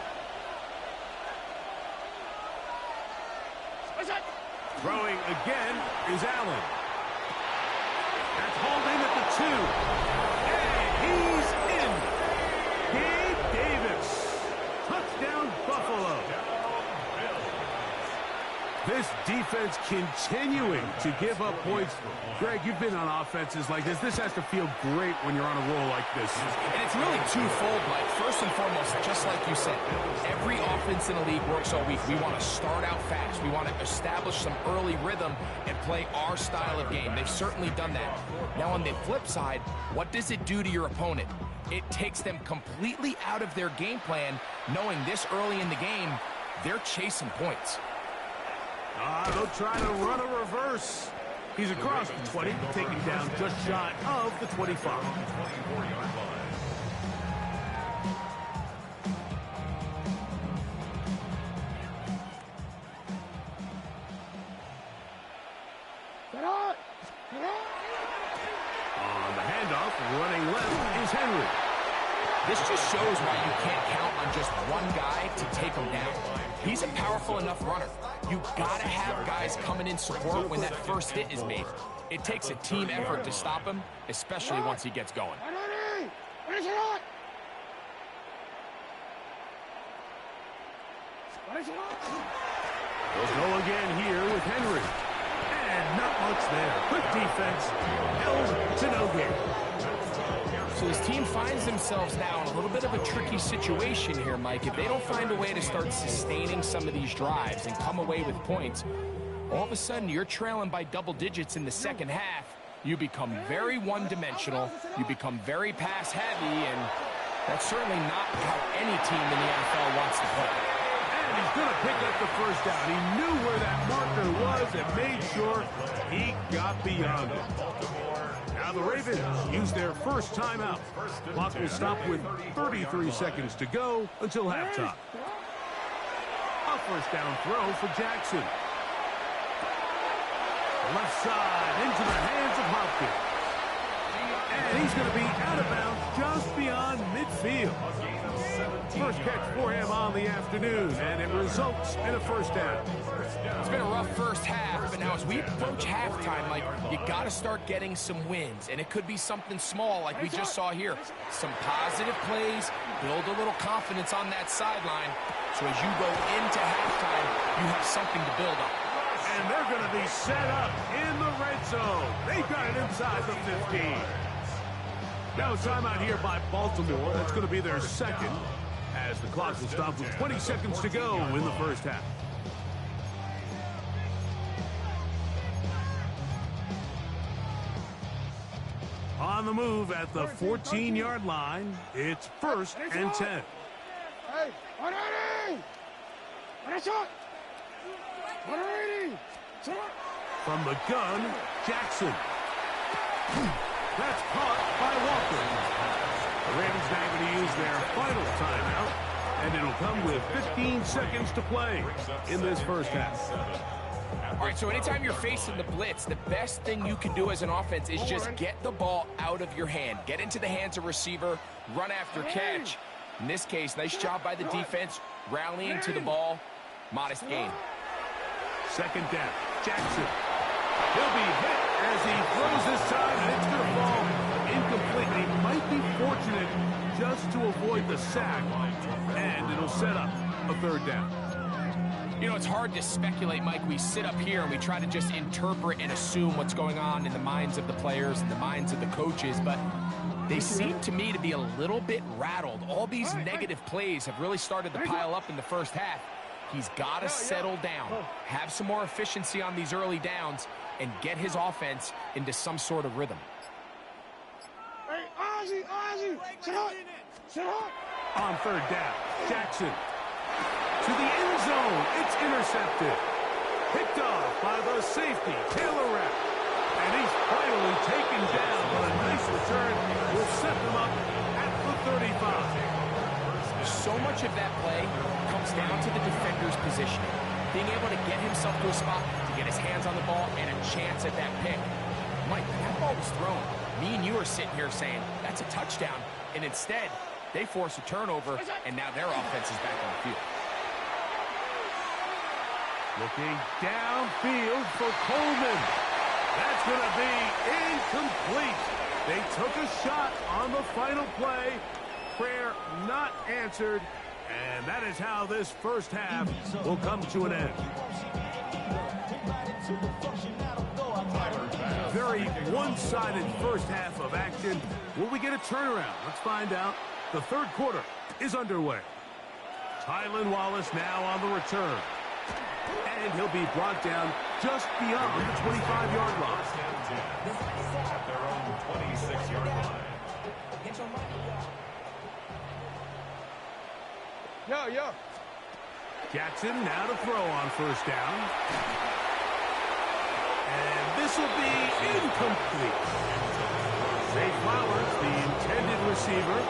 Throwing again is Allen. That's hauled in at the 2. And he's in. Gabe Davis. Touchdown, Buffalo. This defense continuing to give up points. Greg, you've been on offenses like this. This has to feel great when you're on a roll like this. And it's really twofold, Mike. First and foremost, just like you said, every offense in the league works all week. We want to start out fast. We want to establish some early rhythm and play our style of game. They've certainly done that. Now, on the flip side, what does it do to your opponent? It takes them completely out of their game plan, knowing this early in the game, they're chasing points. They'll try to run a reverse. He's across the 20, taken down just shy of the 25. On the handoff, running left is Henry. This just shows why you can't count on just one guy to take him down. He's a powerful enough runner. You gotta have guys coming in support when that first hit is made. It takes a team effort to stop him, especially once he gets going. We'll go again here with Henry. And not much there. Quick defense. Held to no gain. So his team finds themselves now in a little bit of a tricky situation here, Mike. If they don't find a way to start sustaining some of these drives and come away with points, all of a sudden you're trailing by double digits in the second half. You become very one-dimensional. You become very pass-heavy, and that's certainly not how any team in the NFL wants to play. And he's going to pick up the first down. He knew where that marker was and made sure he got beyond it. Now the Ravens use their first timeout. Clock will stop with 33 seconds to go until halftime. A first down throw for Jackson. Left side into the hands of Hopkins. And he's going to be out of bounds just beyond midfield. First catch for him on the afternoon, and it results in a first down. It's been a rough first half, but now as we approach halftime, Mike, you got to start getting some wins, and it could be something small like we just saw here. Some positive plays, build a little confidence on that sideline, so as you go into halftime, you have something to build on. And they're going to be set up in the red zone. They've got it inside the 15. Now a timeout here by Baltimore. That's going to be their second, as the clock will stop with 20 seconds to go in the first half. On the move at the 14-yard line, it's 1st and 10. Hey, 180! From the gun, Jackson. That's caught by Walker. The Ravens now going to use their final timeout, and it'll come with 15 seconds to play in this first half. All right, so anytime you're facing the blitz, the best thing you can do as an offense is just get the ball out of your hand. Get into the hands of receiver, run after catch. In this case, nice job by the defense, rallying to the ball. Modest gain. Second down, Jackson. He'll be hit as he throws this time, and it's going to fall incomplete. He might be fortunate just to avoid the sack, and it'll set up a third down. You know, it's hard to speculate, Mike. We sit up here and we try to just interpret and assume what's going on in the minds of the players and the minds of the coaches, but they seem to me to be a little bit rattled. All these negative plays have really started to pile up in the first half. He's got to settle down, have some more efficiency on these early downs, and get his offense into some sort of rhythm. Hey, Ozzy, sit up. On third down, Jackson. To the end zone, it's intercepted. Picked off by the safety, Taylor Rapp. And he's finally taken down, but a nice return will set them up at the 35. So much of that play comes down to the defender's positioning. Being able to get himself to a spot, to get his hands on the ball, and a chance at that pick. Mike, that ball was thrown. Me and you are sitting here saying, that's a touchdown. And instead, they force a turnover, and now their offense is back on the field. Looking downfield for Coleman. That's going to be incomplete. They took a shot on the final play. Prayer not answered. And that is how this first half will come to an end. Very one-sided first half of action. Will we get a turnaround? Let's find out. The third quarter is underway. Tylan Wallace now on the return. And he'll be brought down just beyond the 25-yard line. At their own 26-yard line. Yo. Jackson now to throw on first down. And this will be incomplete. Zay Flowers, the intended receiver.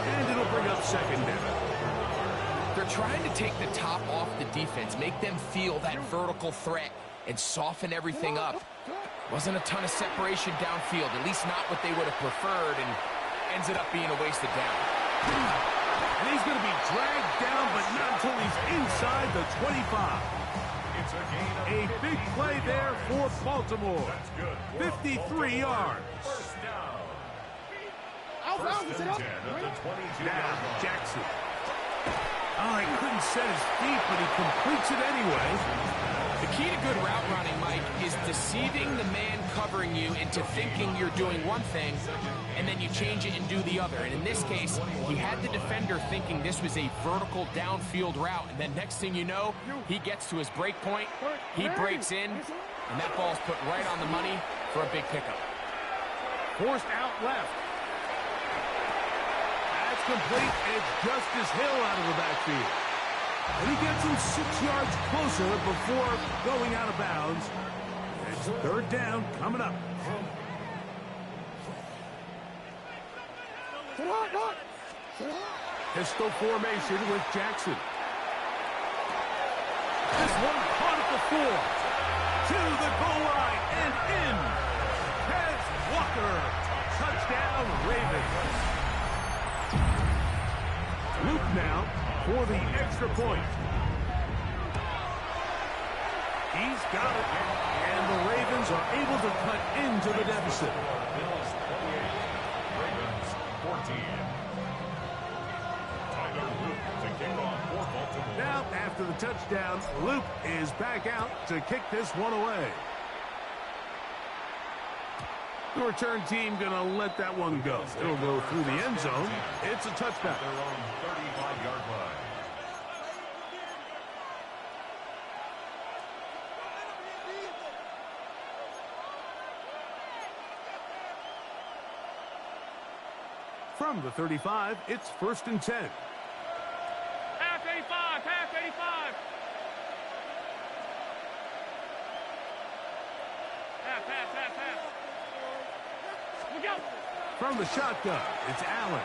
And it'll bring up second down. They're trying to take the top off the defense, make them feel that vertical threat, and soften everything up. Wasn't a ton of separation downfield, at least not what they would have preferred, and ends it up being a wasted down. And he's going to be dragged down, but not until he's inside the 25. It's a gain A of big play there for Baltimore. That's good. 53 yards. First down. First and 10 at the 22-yard Now, line. Jackson. Oh, he couldn't set his feet, but he completes it anyway. The key to good route running, Mike, is deceiving the man covering you into thinking you're doing one thing, and then you change it and do the other. And in this case, he had the defender thinking this was a vertical downfield route, and then next thing you know, he gets to his break point, he breaks in, and that ball's put right on the money for a big pickup. Forced out left. That's complete. It's Justice Hill out of the backfield. And he gets him 6 yards closer before going out of bounds. It's third down coming up. Pistol formation with Jackson. This one caught at the 4. To the goal line and in. Tez Walker. Touchdown, Ravens. Luke now for the extra point. He's got it. And the Ravens are able to cut into the deficit. Bills 28, Ravens 14. Tyler Luke to kick off for Baltimore. Now, after the touchdown, Luke is back out to kick this one away. The return team going to let that one go. It'll go through the end zone. It's a touchback. Their own 35-yard line. From the 35, it's first and 10. Half 85, half 85. Half. Look out. From the shotgun, it's Allen.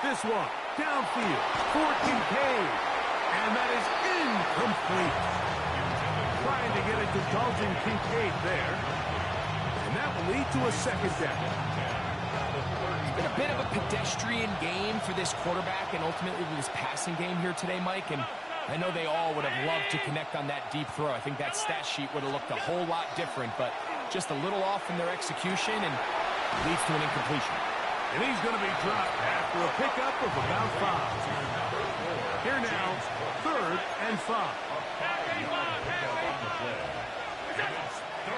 This one, downfield, for Kincaid. And that is incomplete. Trying to get it to Dalton Kincaid there. And that will lead to a second down. It's been a bit of a pedestrian game for this quarterback and ultimately this passing game here today, Mike. And I know they all would have loved to connect on that deep throw. I think that stat sheet would have looked a whole lot different, but just a little off in their execution and leads to an incompletion. And he's going to be dropped after a pickup of about 5. Here now, third and 5.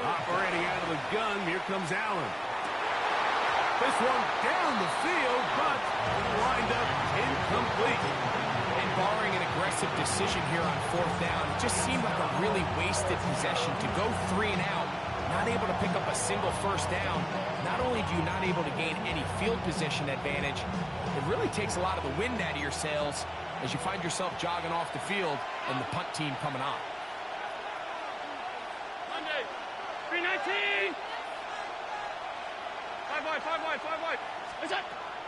Operating out of the gun, here comes Allen. This one down the field, but lined up incomplete. And barring an aggressive decision here on fourth down, it just seemed like a really wasted possession to go 3 and out, not able to pick up a single first down. Not only do you not able to gain any field position advantage, it really takes a lot of the wind out of your sails as you find yourself jogging off the field and the punt team coming on. Monday, 319. wide. That's it.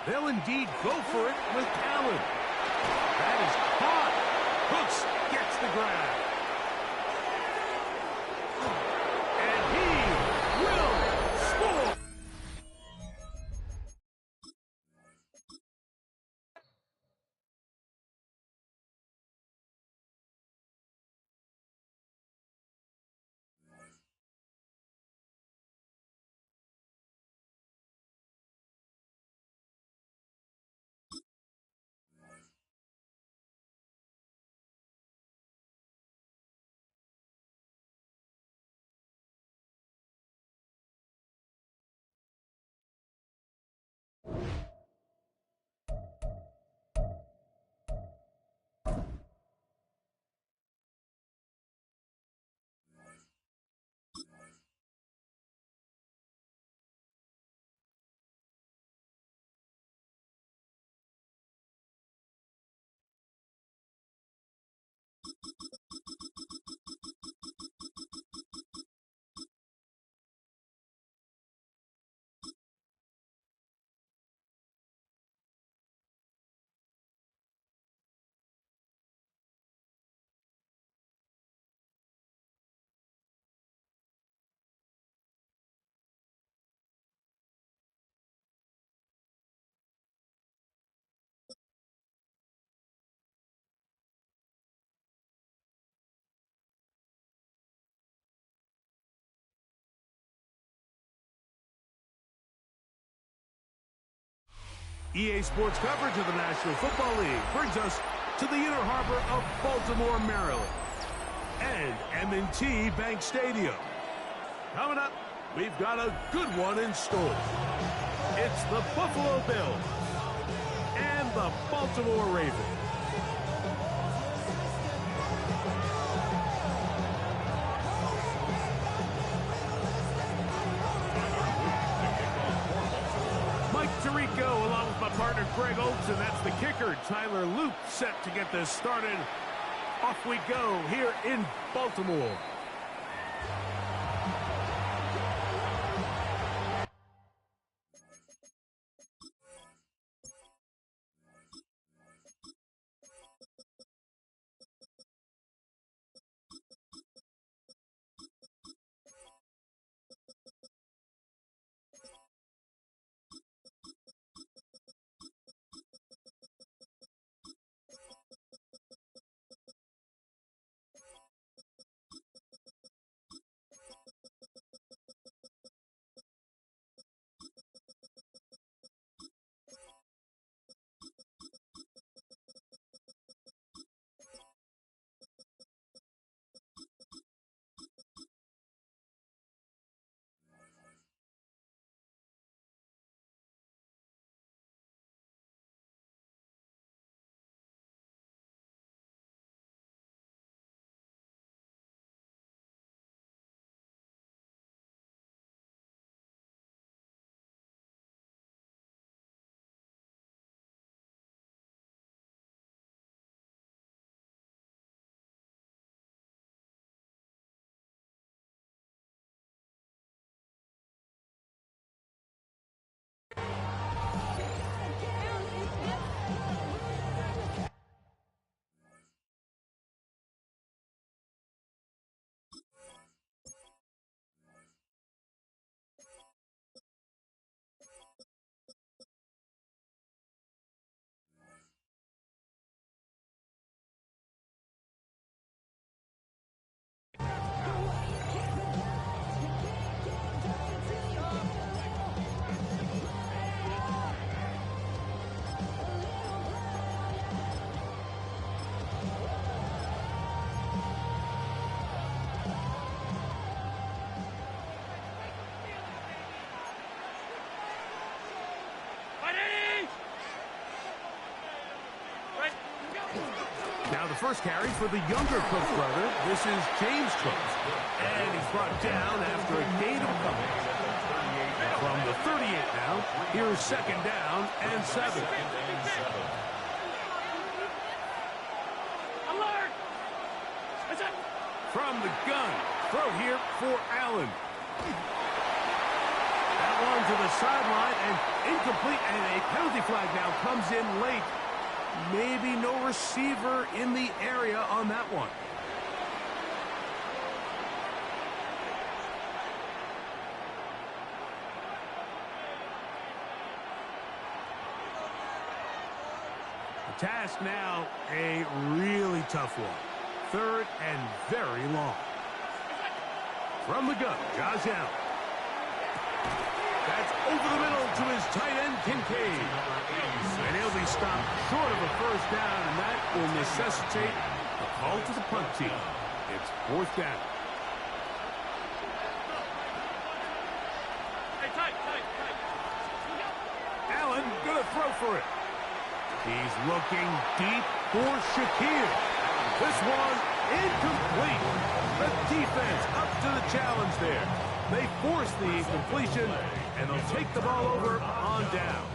They'll indeed go for it with Allen. That is caught. Hooks gets the grab. And he will score. EA Sports coverage of the National Football League brings us to the inner harbor of Baltimore, Maryland, and M&T Bank Stadium. Coming up, we've got a good one in store. It's the Buffalo Bills and the Baltimore Ravens. Tirico along with my partner Greg Oates, and that's the kicker Tyler Luke, set to get this started. Off we go here in Baltimore. Now the first carry for the younger Cook brother. This is James Cook. And he's brought down after a gain of a couple. From the 38 now, here's second down and 7. Alert! That's it. From the gun, throw here for Allen. That one to the sideline and incomplete, and a penalty flag now comes in late. Maybe no receiver in the area on that one. The task now, a really tough one. 3rd and very long. From the gun, Josh Allen. That's over the middle to his tight end, Kincaid. And he'll be stopped short of a first down, and that will necessitate a call to the punt team. It's 4th down. Hey, tight. Allen gonna throw for it. He's looking deep for Shakir. This one incomplete. The defense up to the challenge there. They force the incompletion, and they'll take the ball over on down.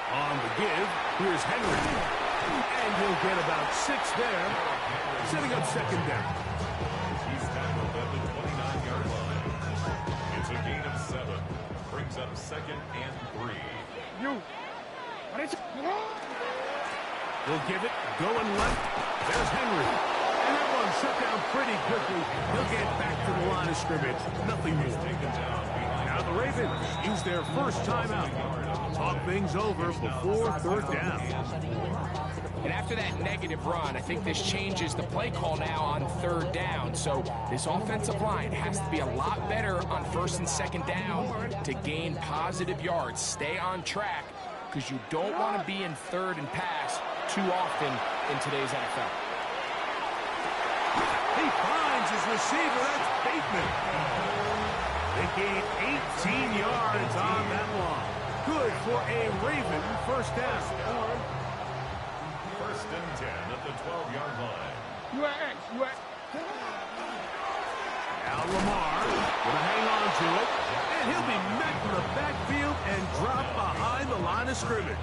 On the give, here's Henry. And he'll get about 6 there, setting up 2nd down. He's tackled at the 29-yard line. It's a gain of 7. Brings up 2nd and 3. He'll give it, going left. There's Henry. And that one shut down pretty quickly. He'll get back to the line of scrimmage. Nothing more. Now the Ravens use their first timeout. Talk things over before 3rd down. And after that negative run, I think this changes the play call now on 3rd down. So this offensive line has to be a lot better on 1st and 2nd down to gain positive yards. Stay on track, because you don't want to be in 3rd and pass too often in today's NFL. He finds his receiver. That's Bateman. They gain 18 yards on that one. Good for a Raven first down. 1st and 10 at the 12-yard line. Now Lamar gonna hang on to it, and he'll be met in the backfield and dropped behind the line of scrimmage.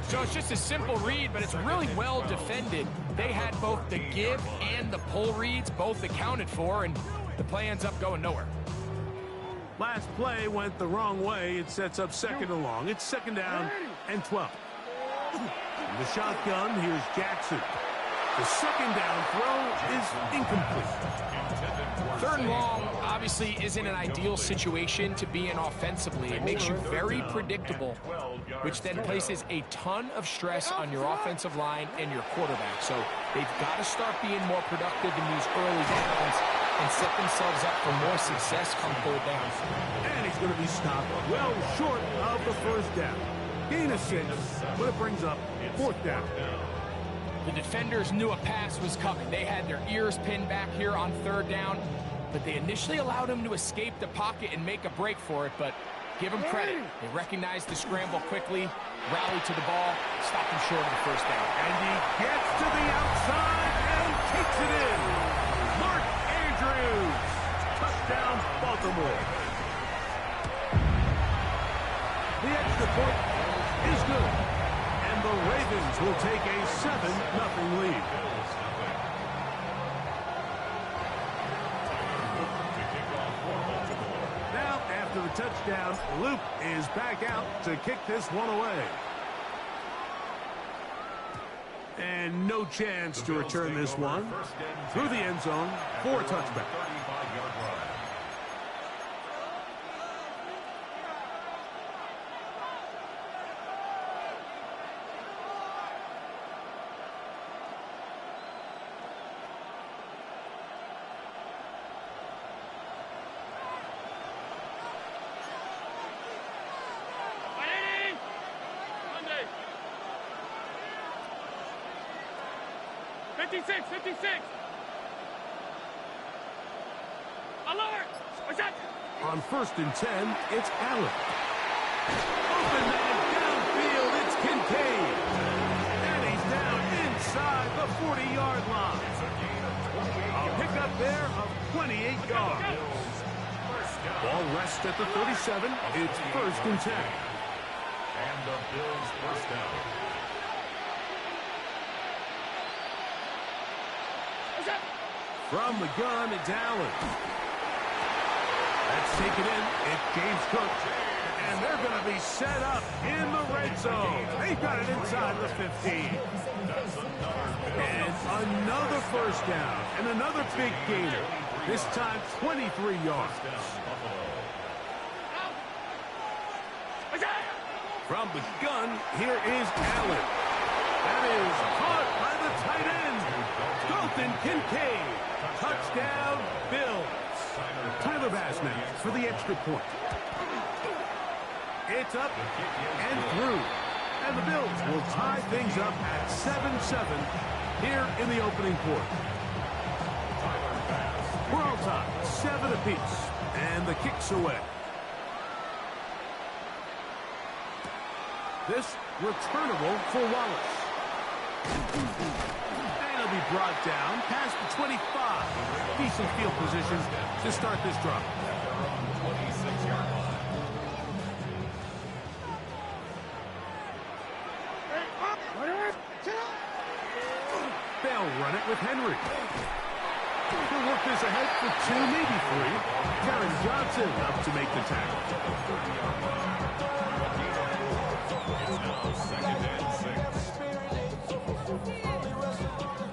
So it's just a simple read, but it's really well defended. They had both the give and the pull reads both accounted for, and the play ends up going nowhere. Last play went the wrong way. It sets up 2nd and long. It's 2nd down and 12. In the shotgun, here's Jackson. The 2nd down throw is incomplete. 3rd and long obviously isn't an ideal situation to be in offensively. It makes you very predictable, which then places a ton of stress on your offensive line and your quarterback. So they've got to start being more productive in these early downs and set themselves up for more success come 3rd down. And he's going to be stopped well short of the first down. Gain of 6, but it brings up 4th down. The defenders knew a pass was coming. They had their ears pinned back here on 3rd down, but they initially allowed him to escape the pocket and make a break for it, but give them credit. They recognized the scramble quickly, rallied to the ball, stopped him short of the first down. And he gets to the outside and takes it in. Mark Andrews. Touchdown, Baltimore. The extra point is good. And the Ravens will take a 7-0 lead. Now, after the touchdown, Luke is back out to kick this one away. And no chance to return this one through the end zone for a touchback. Monday. 56. Alert! What's that? On 1st and 10, it's Allen. Open man downfield, it's Kincaid. And he's down inside the 40-yard line. A pickup there of 28 yards. Ball rests at the 37. It's 1st and 10. And the Bills first down. From the gun, it's Allen. Let's take it in. It's James Cook. And they're going to be set up in the red zone. They've got it inside the 15. And another first down. And another big gainer. This time 23 yards. From the gun, here is Allen. That is caught by the tight end. Dalton Kincaid. Touchdown, Bills. Tyler Bass now for the extra point. It's up and through. And the Bills will tie things up at 7-7 here in the opening quarter. We're all tied, 7 apiece. And the kick's away. This returnable for Wallace. And he'll be brought down past the 25. Decent field position to start this drive. They'll run it with Henry. He'll work this ahead for 2, maybe 3. Karen Johnson up to make the tackle.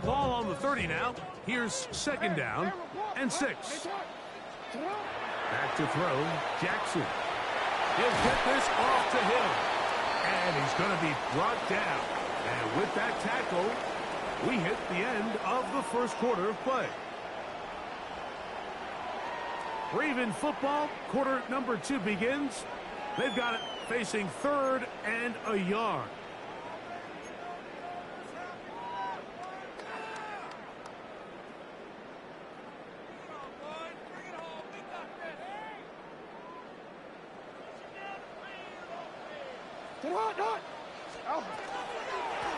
Ball on the 30 now. Here's 2nd down and 6. Back to throw, Jackson. He'll get this off to him. And he's going to be brought down. And with that tackle, we hit the end of the first quarter of play. Raven football, quarter number 2 begins. They've got it facing 3rd and a yard.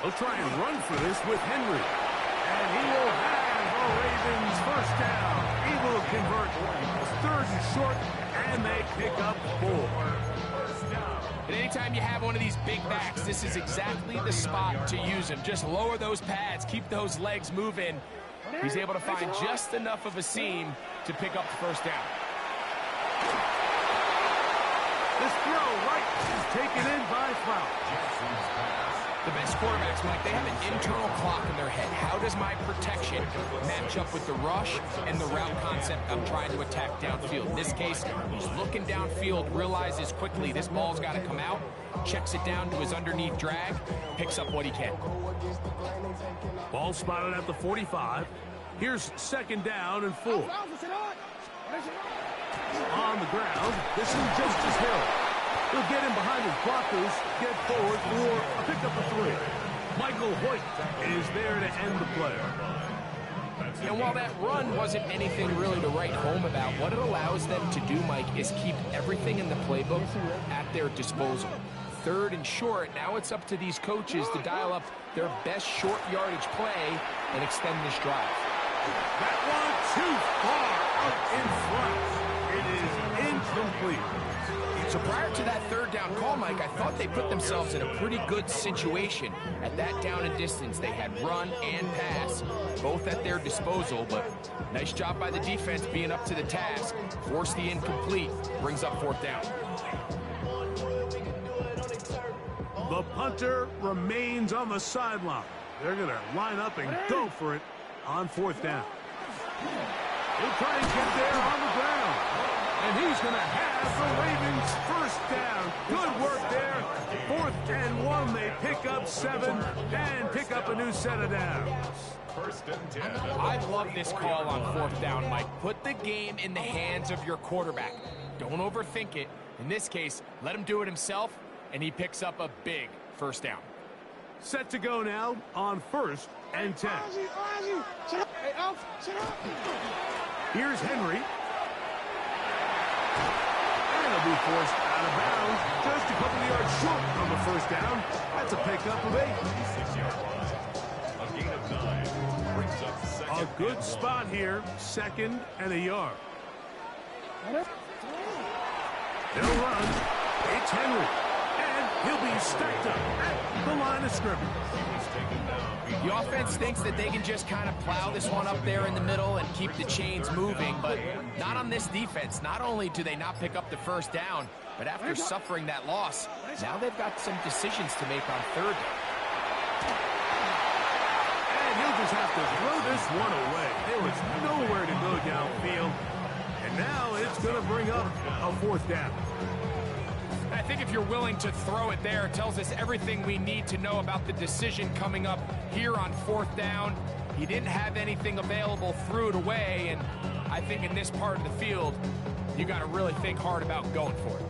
They'll try and run for this with Henry. And he will have the Ravens first down. He will convert 3rd and short, and they pick up 4. And anytime you have one of these big backs, this is exactly the spot to use him. Just lower those pads, keep those legs moving. He's able to find just enough of a seam to pick up the first down. This throw right is taken in by Walt. The best quarterbacks, Mike, they have an internal clock in their head. How does my protection match up with the rush and the route concept I'm trying to attack downfield? In this case, he's looking downfield, realizes quickly this ball's got to come out, checks it down to his underneath drag, picks up what he can. Ball spotted at the 45. Here's 2nd down and 4. On the ground, this is Justice Hill. He'll get in behind his blockers, get forward for a pickup of 3. Michael Hoyt is there to end the play. And while that run wasn't anything really to write home about, what it allows them to do, Mike, is keep everything in the playbook at their disposal. 3rd and short, now it's up to these coaches to dial up their best short yardage play and extend this drive. That one too far out in front. It is incomplete. So prior to that 3rd down call, Mike, I thought they put themselves in a pretty good situation. At that down and distance, they had run and pass, both at their disposal, but nice job by the defense being up to the task. Force the incomplete, brings up 4th down. The punter remains on the sideline. They're going to line up and go for it on 4th down. He'll try and get there on the ground. And he's going to have the Ravens first down. Good work there. 4th and 1. They pick up 7 and pick up a new set of downs. 1st and 10. I love this call on 4th down, Mike. Put the game in the hands of your quarterback. Don't overthink it. In this case, let him do it himself, and he picks up a big first down. Set to go now on 1st and 10. Here's Henry. And he'll be forced out of bounds. Just a couple of yards short on the first down. That's a pickup of 8. A gain of 9 brings up 2nd. A good spot here. 2nd and a yard. He'll run. It's Henry. And He'll be stacked up at the line of scrimmage. The offense thinks that they can just kind of plow this one up there in the middle and keep the chains moving, but not on this defense. Not only do they not pick up the first down, but after suffering that loss, now they've got some decisions to make on third down. And he'll just have to throw this one away. There was nowhere to go downfield. And now it's going to bring up a fourth down. I think if you're willing to throw it there, it tells us everything we need to know about the decision coming up here on fourth down. He didn't have anything available, threw it away, and I think in this part of the field, you got to really think hard about going for it.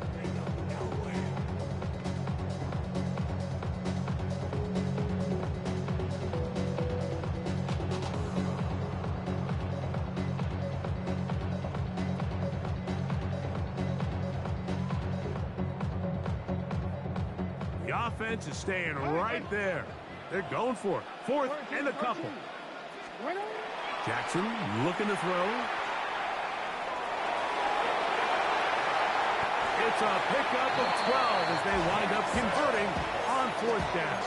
The offense is staying right there. They're going for it. Fourth and a couple. Jackson looking to throw. It's a pickup of 12 as they wind up converting on fourth down.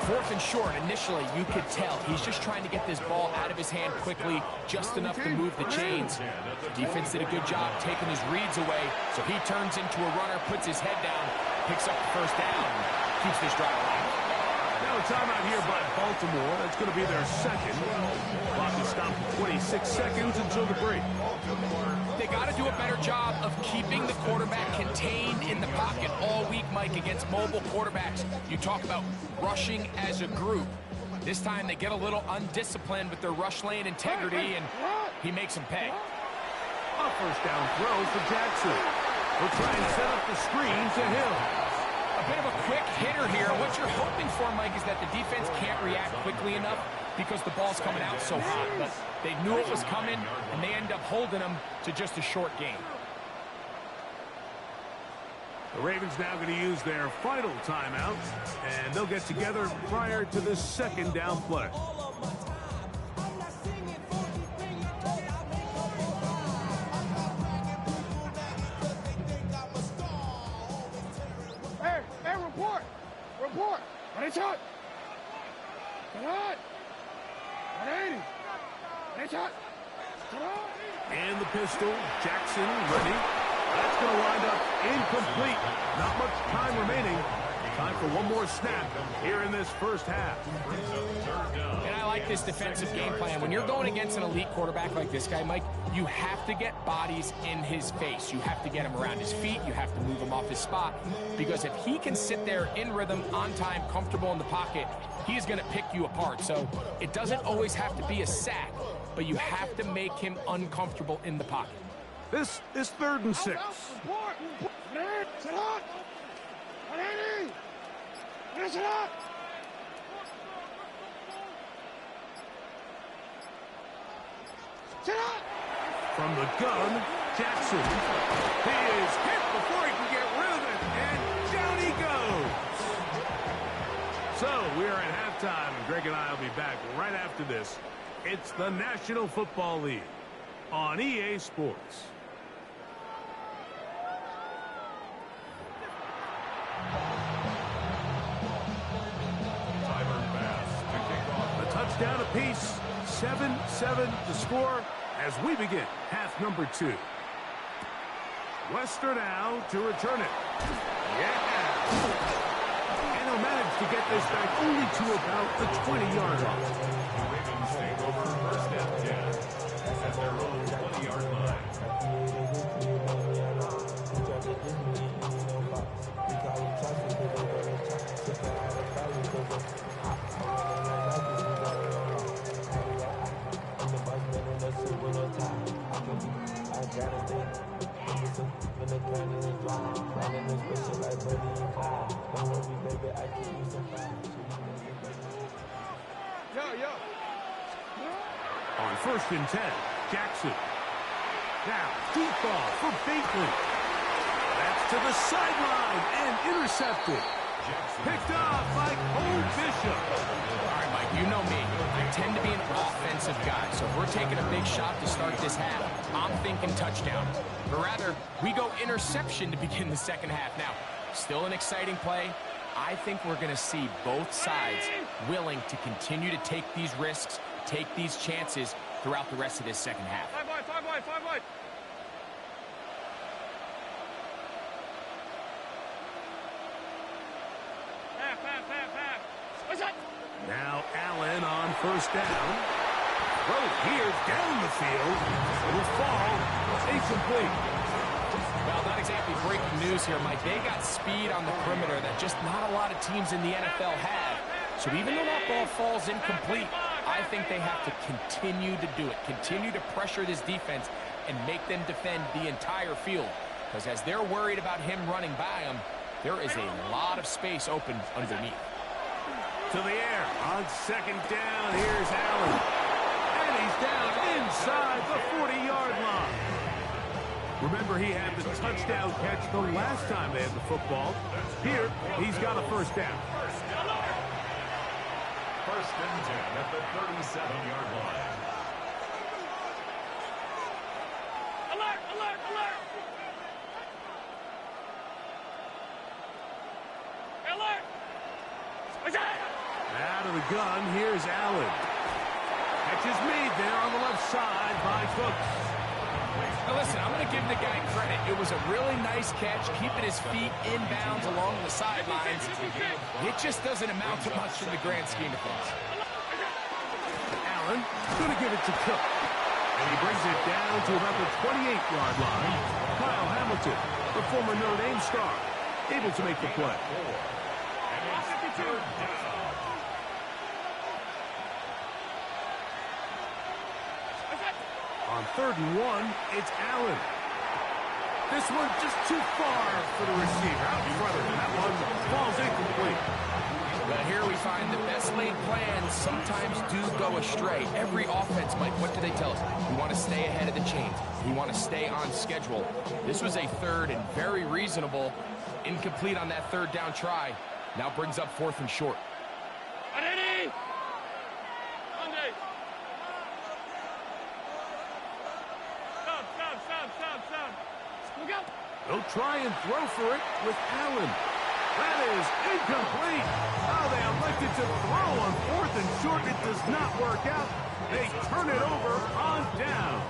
Fourth and short, initially, you could tell he's just trying to get this ball out of his hand quickly, just enough to move the chains. The defense did a good job taking his reads away, so he turns into a runner, puts his head down, picks up the first down, keeps this drive alive. Now a timeout here by Baltimore. That's going to be their second. Clock is stopped at 26 seconds until the break. They got to do a better job of keeping the quarterback contained in the pocket all week, Mike, against mobile quarterbacks. You talk about rushing as a group. This time they get a little undisciplined with their rush lane integrity, and he makes them pay. A first down throw for Jackson. We'll try and set up the screen to Hill. A bit of a quick hitter here. What you're hoping for, Mike, is that the defense can't react quickly enough because the ball's coming out so hot. But they knew it was coming, and they end up holding them to just a short game. The Ravens now going to use their final timeout, and they'll get together prior to the second down play. Report! Ready, shot! Come on! 180! Ready, shot! Come on! And the pistol, Jackson ready. That's going to wind up incomplete. Not much time remaining. Time for one more snap here in this first half. And I like this defensive game plan. When you're going against an elite quarterback like this guy, Mike, you have to get bodies in his face. You have to get him around his feet. You have to move him off his spot. Because if he can sit there in rhythm, on time, comfortable in the pocket, he's going to pick you apart. So it doesn't always have to be a sack, but you have to make him uncomfortable in the pocket. This is 3rd and 6. Report! Sit up! 180! Sit up! Sit up! From the gun, Jackson. He is hit before he can get rid of it, and down he goes. So we are at halftime, and Greg and I will be back right after this. It's the National Football League on EA Sports. A touchdown apiece, 7-7 to score as we begin half number 2. Wester now to return it. Yeah! And he'll manage to get this back only to about the 20-yard line. Ravens take over first and 10 at their own 20-yard line. On 1st and 10, Jackson. Now, deep ball for Bateman. That's to the sideline and intercepted. Picked off by Cole Bishop. All right, Mike, you know me. I tend to be an offensive guy, so if we're taking a big shot to start this half, I'm thinking touchdown. But rather, we go interception to begin the second half. Now, Still an exciting play. I think we're going to see both sides willing to continue to take these risks, take these chances throughout the rest of this second half. 5 wide, 5 wide, 5 wide. Half. What's that? Now Allen on first down. Throw here down the field. It'll fall. Incomplete. Well, not exactly breaking news here, Mike. They got speed on the perimeter that just not a lot of teams in the NFL have. So even though that ball falls incomplete, I think they have to continue to do it. Continue to pressure this defense and make them defend the entire field. Because as they're worried about him running by them, there is a lot of space open underneath. To the air. On second down, here's Allen. And he's down inside the 40-yard line. Remember, he had the touchdown catch the last time they had the football. Here, he's got a first down. First and 10 at the 37-yard line. Alert, alert, alert. Alert. What's that? Out of the gun, here's Allen. Catch is made there on the left side by Cooks. Now listen, I'm going to give the guy credit. It was a really nice catch, keeping his feet inbounds along the sidelines. It just doesn't amount to much in the grand scheme of things. Allen going to give it to Cook. And he brings it down to about the 28-yard line. Kyle Hamilton, the former Notre Dame star, able to make the play. And it's third down. On 3rd and 1, it's Allen. This one just too far for the receiver. Out in front of him. That one falls incomplete. But here we find the best laid plans sometimes do go astray. Every offense, Mike, what do they tell us? We want to stay ahead of the chains. We want to stay on schedule. This was a third and very reasonable. Incomplete on that third down try. Now brings up 4th and short. Ready? Monday. Stop. Look out. They'll try and throw for it with Allen. That is incomplete. Oh, they elected to throw on 4th and short. It does not work out. They turn it over on down.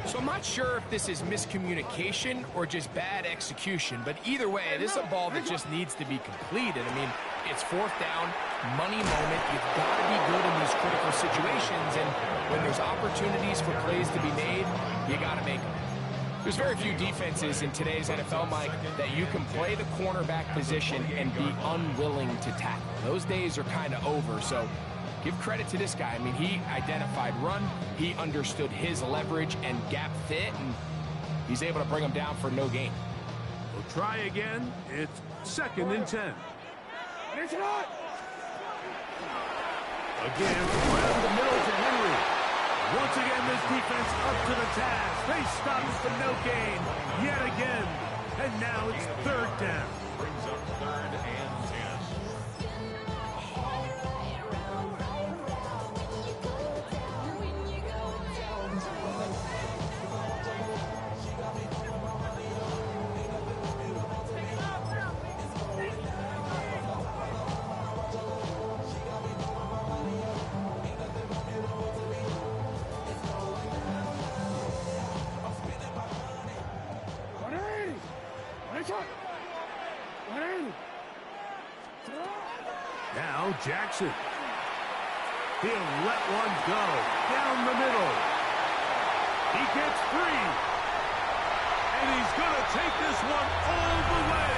So I'm not sure if this is miscommunication or just bad execution, but either way, this is a ball that just needs to be completed. I mean, it's 4th down, money moment. You've got to be good in these critical situations, and when there's opportunities for plays to be made, you got to make them. There's very few defenses in today's NFL, Mike, that you can play the cornerback position and be unwilling to tackle. Those days are kind of over, so give credit to this guy. I mean, he identified run, he understood his leverage and gap fit, and he's able to bring him down for no gain. We'll try again. It's 2nd and 10. Again, around the middle to Henry. Once again, this defense up to the task. They stop for no gain yet again. And now it's 3rd down. Brings up 3rd and 180. Now Jackson. He'll let one go down the middle. He gets 3. And he's going to take this one all the way.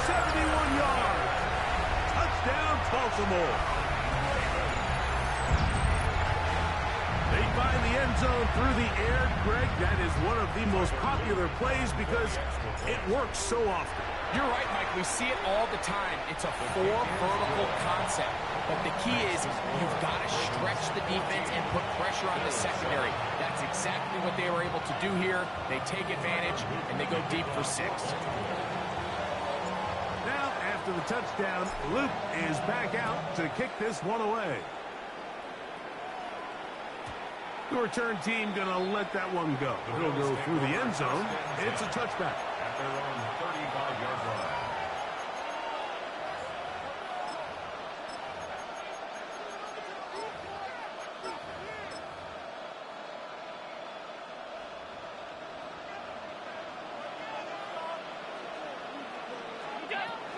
71 yards. Touchdown, Baltimore. They find the end zone through the air. Greg, that is one of the most popular plays because it works so often. You're right, Mike. We see it all the time. It's a 4 vertical concept. But the key is you've got to stretch the defense and put pressure on the secondary. That's exactly what they were able to do here. They take advantage, and they go deep for 6. Now, after the touchdown, Luke is back out to kick this one away. The return team going to let that one go. It'll go through the end zone. It's a touchback. At their own 35-yard line.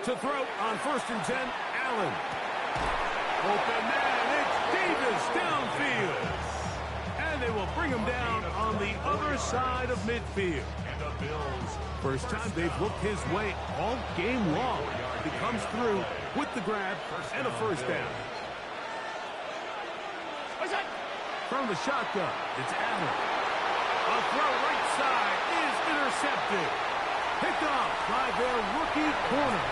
To throw on 1st and 10, Allen. Open man, it's Davis downfield. And they will bring him down on the other side of midfield. And the Bills. First time they've looked his way all game long. He comes through with the grab and a first down. From the shotgun, it's Allen. A throw right side is intercepted. Picked off by their rookie corner.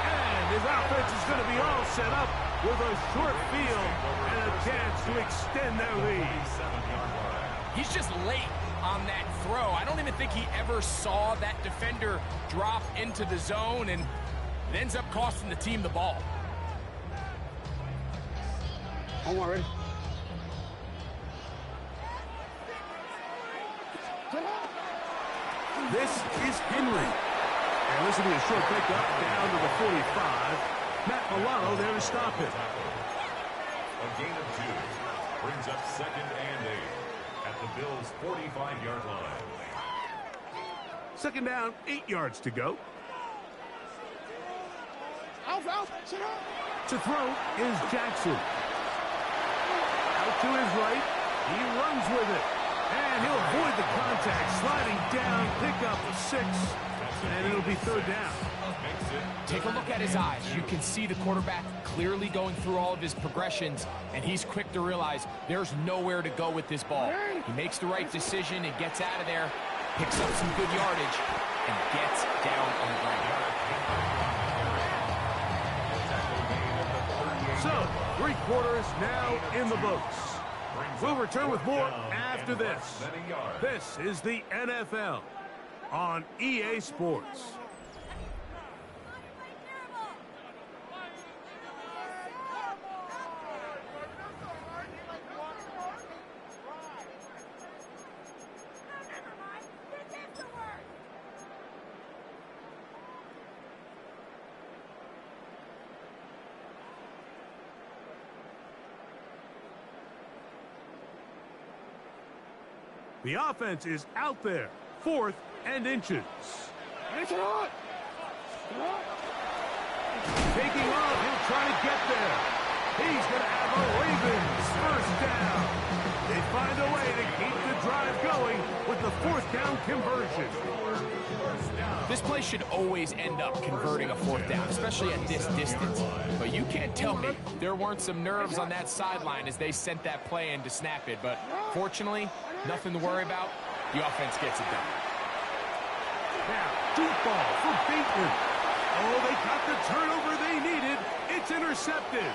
And his offense is going to be all set up with a short field and a chance to extend their lead. He's just late on that throw. I don't even think he ever saw that defender drop into the zone, and it ends up costing the team the ball. I'm already. This is Henry. And this will be a short pickup down to the 45. Matt Milano there to stop it. A gain of 2 brings up 2nd and 8 at the Bills' 45-yard line. 2nd down, 8 yards to go. To throw is Jackson. Out to his right. He runs with it. And he'll avoid the contact, sliding down, pick up a 6, and it'll be 3rd down. Take a look at his eyes. You can see the quarterback clearly going through all of his progressions, and he's quick to realize there's nowhere to go with this ball. He makes the right decision and gets out of there, picks up some good yardage, and gets down on the ground. So, 3 quarters now in the books. We'll return with more after this. This is the NFL on EA Sports. The offense is out there, 4th and inches. Taking off, he'll try to get there. He's going to have a Ravens 1st down. They find a way to keep the drive going with the 4th down conversion. This play should always end up converting a 4th down, especially at this distance. But you can't tell me there weren't some nerves on that sideline as they sent that play in to snap it. But fortunately, nothing to worry about. The offense gets it done. Now, deep ball for Bateman. Oh, they got the turnover they needed. It's intercepted.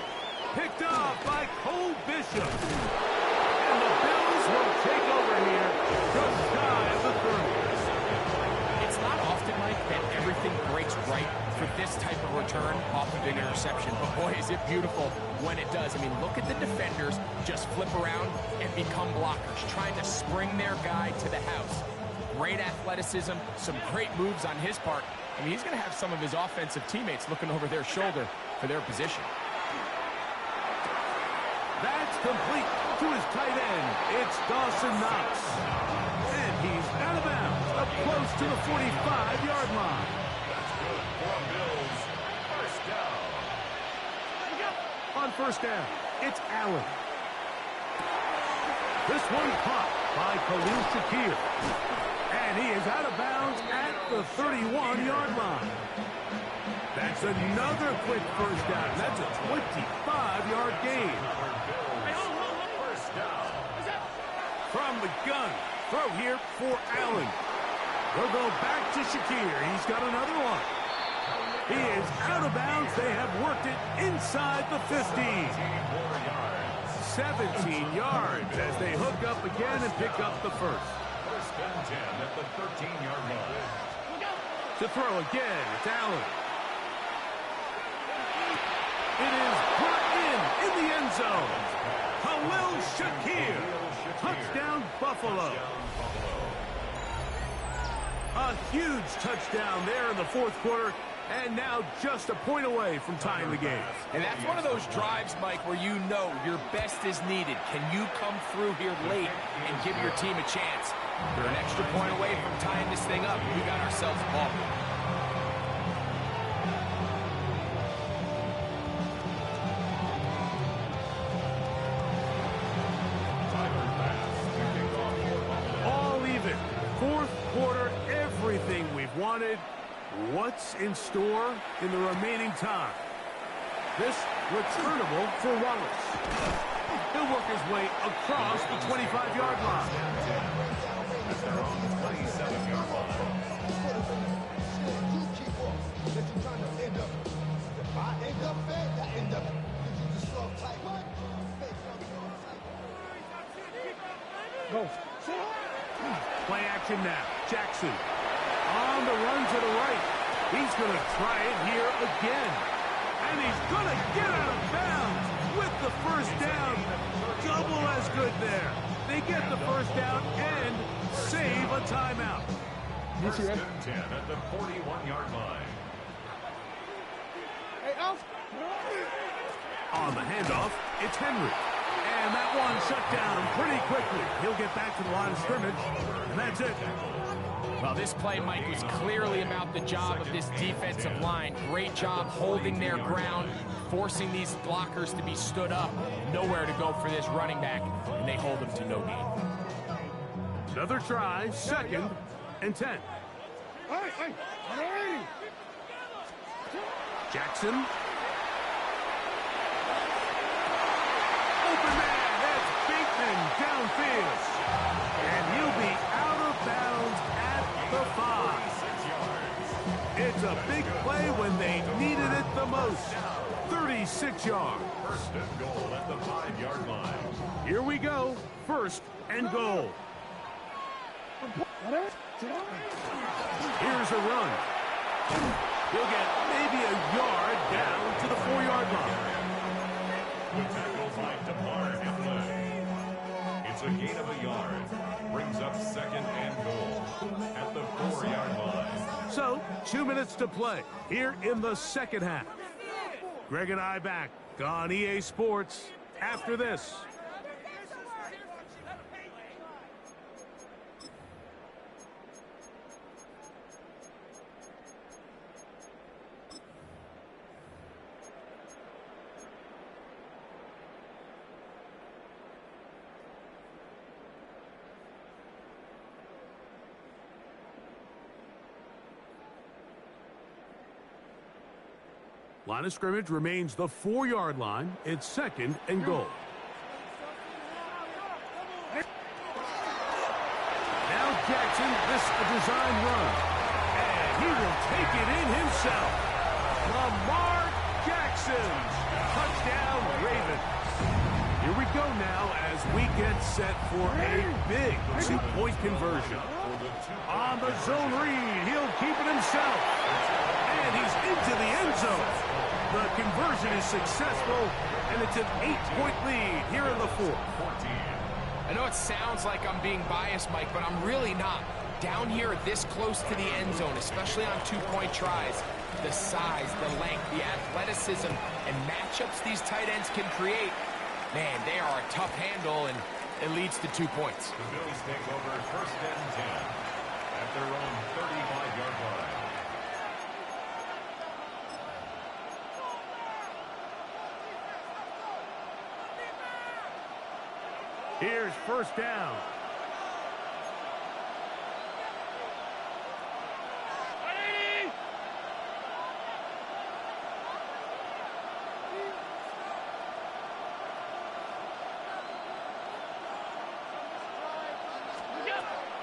Picked off by Cole Bishop. And the Bills will take over here just shy of the 30. It's not often, Mike, that everything breaks right for this type of return off of an interception. But boy, is it beautiful when it does. I mean, look at the defenders just flip around and become blockers, trying to spring their guy to the house. Great athleticism, some great moves on his part. I mean, he's going to have some of his offensive teammates looking over their shoulder for their position. That's complete to his tight end. It's Dawson Knox. And he's out of bounds, up close to the 45-yard line. That's good for Bills. 1st down. On 1st down, it's Allen. This one caught by Khalil Shakir. And he is out of bounds at the 31-yard line. That's another quick 1st down. That's a 25-yard gain. First down. From the gun, throw here for Allen. They'll go back to Shakir. He's got another one. He is out of bounds. They have worked it inside the 15. 17 yards as they hook up again and pick up the 1st. 1st and 10 at the 13-yard line. To throw again, it's Allen. It is brought in the end zone. Khalil Shakir. Touchdown, Buffalo. A huge touchdown there in the fourth quarter, and now just a point away from tying the game. And that's one of those drives, Mike, where you know your best is needed. Can you come through here late and give your team a chance? We're an extra point away from tying this thing up. We got ourselves a ball. Fourth quarter, everything we've wanted. What's in store in the remaining time? This returnable for Wallace. He'll work his way across the 25-yard line. At their own 27-yard line. Go. Play action now. Jackson on the run to the right. He's going to try it here again. And he's going to get out of bounds with the first down. Double as good there. They get the first down and save a timeout. First and 10 at the 41-yard line. On the handoff, it's Henry. And that one shut down pretty quickly. He'll get back to the line of scrimmage, and that's it. Well, this play, Mike, was clearly about the job of this defensive line. Great job holding their ground, forcing these blockers to be stood up. Nowhere to go for this running back, and they hold him to no gain. Another try, 2nd and 10. Jackson. Open man, that's Bateman downfield. And he'll be out of bounds at the 5. It's a big play when they needed it the most. 36 yards. First and goal at the 5-yard line. Here we go. First and goal. Here's a run. He'll get maybe a yard down to the 4-yard line. The tackle by DeMar Hamlin. It's a gain of a yard. Brings up 2nd and goal at the 4-yard line. So, 2 minutes to play here in the second half. Greg and I back on EA Sports after this. Line of scrimmage remains the 4-yard line. It's 2nd and goal. Now Jackson, this a design run. And he will take it in himself. Lamar Jackson. Touchdown, Ravens. Here we go now as we get set for a big 2-point conversion. On the zone read, he'll keep it himself. And he's into the end zone. The conversion is successful, and it's an 8-point lead here in the 4th. I know it sounds like I'm being biased, Mike, but I'm really not. Down here this close to the end zone, especially on 2-point tries, the size, the length, the athleticism, and matchups these tight ends can create, man, they are a tough handle, and it leads to 2 points. The Bills take over 1st and 10 at their own 35-yard line. Here's first down.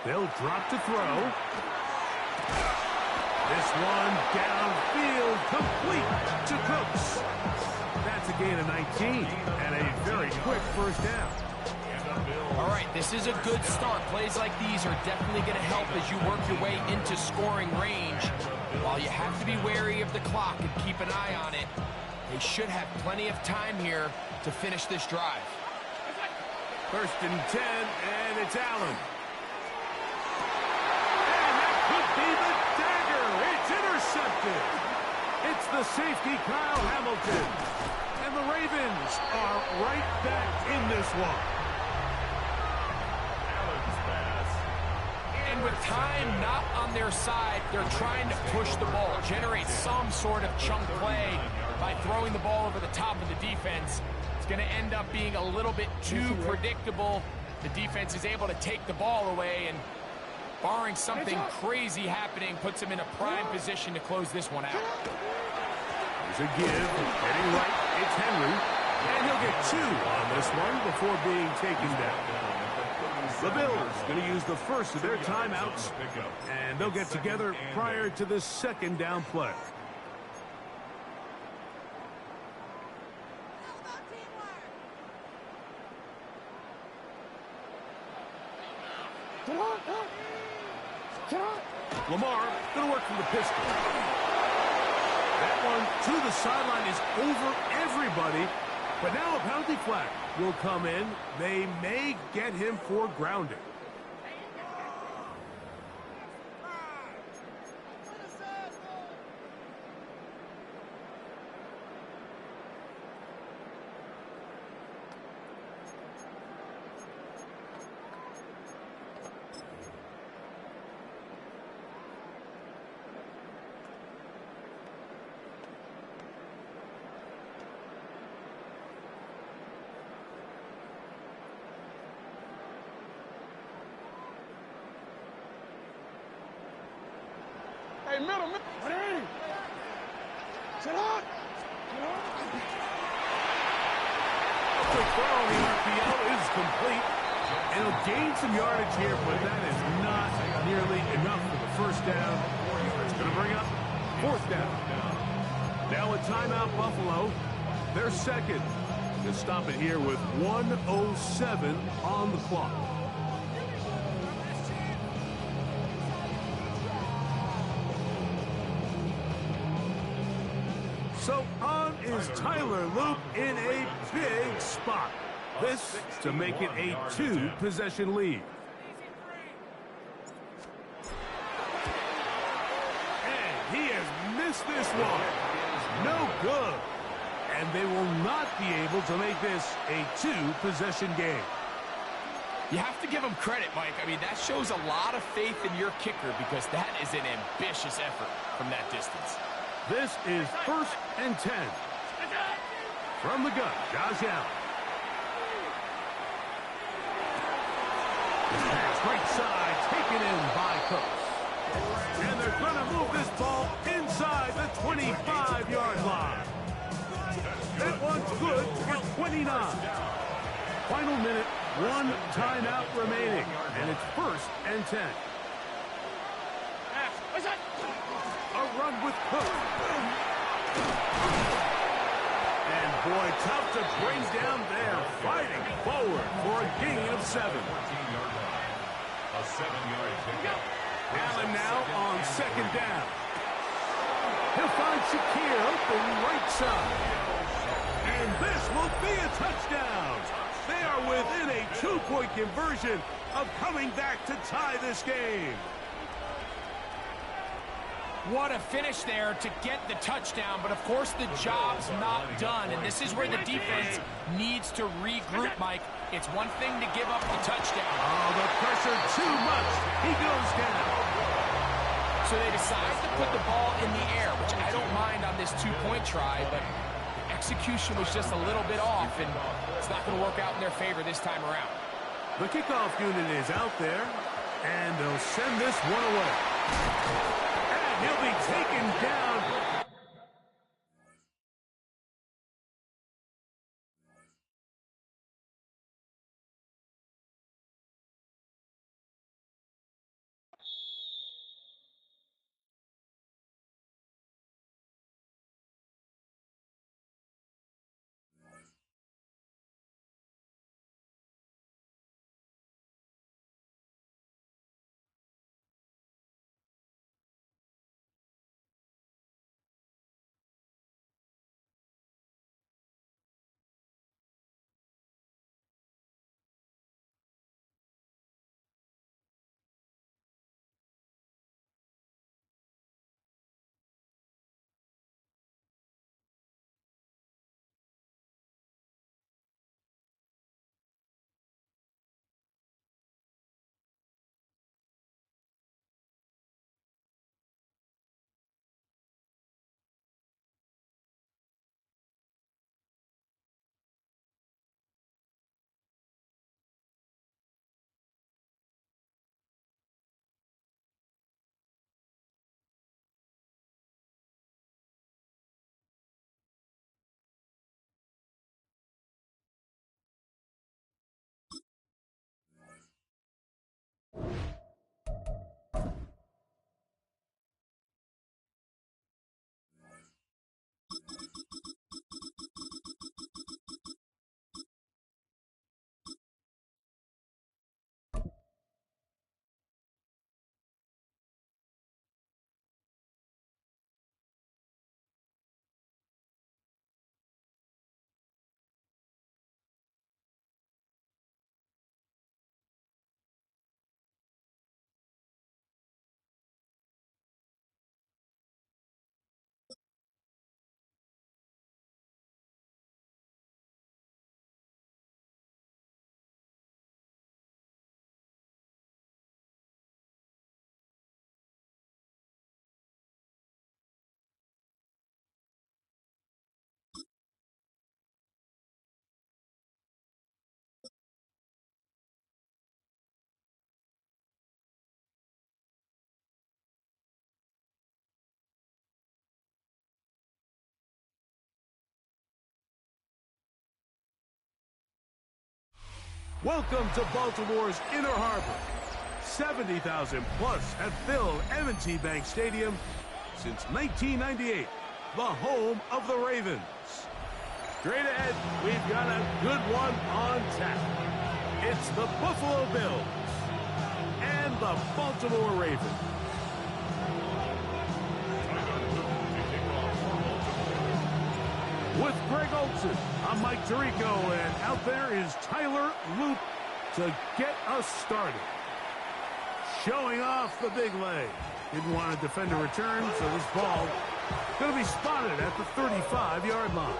They'll drop to throw. This one downfield, complete to Cooks. That's a gain of 19 and a very quick first down. All right, this is a good start. Plays like these are definitely going to help as you work your way into scoring range. While you have to be wary of the clock and keep an eye on it, they should have plenty of time here to finish this drive. 1st and 10, and it's Allen. And that could be intercepted. It's the safety, Kyle Hamilton. And the Ravens are right back in this one. And with time not on their side, they're trying to push the ball, generate some sort of chunk play by throwing the ball over the top of the defense. It's going to end up being a little bit too predictable. The defense is able to take the ball away, and barring something crazy happening, puts them in a prime position to close this one out. There's a give. Heading right. It's Henry. And he'll get 2 on this one before being taken down. The Bills going to use the first of their timeouts, and they'll get together prior to the second down play. Lamar going to work from the pistol. That one to the sideline is over everybody. But now a penalty flag will come in. They may get him for grounding. Hey, middle. What are you? Sit on. A quick throw on the RPO is complete. And he'll gain some yardage here, but that is not nearly enough for the first down. It's going to bring up 4th down. Now a timeout, Buffalo. They're second. To stop it here with 1:07 on the clock. So on is Tyler Loop in a big spot. This to make it a 2-possession lead. And he has missed this one. No good. And they will not be able to make this a 2-possession game. You have to give him credit, Mike. I mean, that shows a lot of faith in your kicker because that is an ambitious effort from that distance. This is 1st and 10. From the gun, Josh Allen. Pass right side, taken in by Cooks. And they're going to move this ball inside the 25-yard line. That one's good for 29. Final minute, 1 timeout remaining, and it's 1st and 10. A run with Cook. And boy, tough to bring down there. Fighting forward for a gain of 7. A 7-yard pickup. Allen now on 2nd down. He'll find Shakir open right side. And this will be a touchdown. They are within a 2-point conversion of coming back to tie this game. What a finish there to get the touchdown, but of course the job's not done, and this is where the defense needs to regroup, Mike. It's one thing to give up the touchdown. Oh, the pressure too much. He goes down. So they decide to put the ball in the air, which I don't mind on this 2-point try, but execution was just a little bit off, and it's not going to work out in their favor this time around. The kickoff unit is out there, and they'll send this one away. And he'll be taken down Welcome to Baltimore's Inner Harbor. 70,000 plus have filled M&T Bank Stadium since 1998, the home of the Ravens. Straight ahead, we've got a good one on tap. It's the Buffalo Bills and the Baltimore Ravens. With Greg Olson, I'm Mike Tirico, and out there is Tyler Loop to get us started. Showing off the big leg. Didn't want to defend a return, so this ball going to be spotted at the 35-yard line.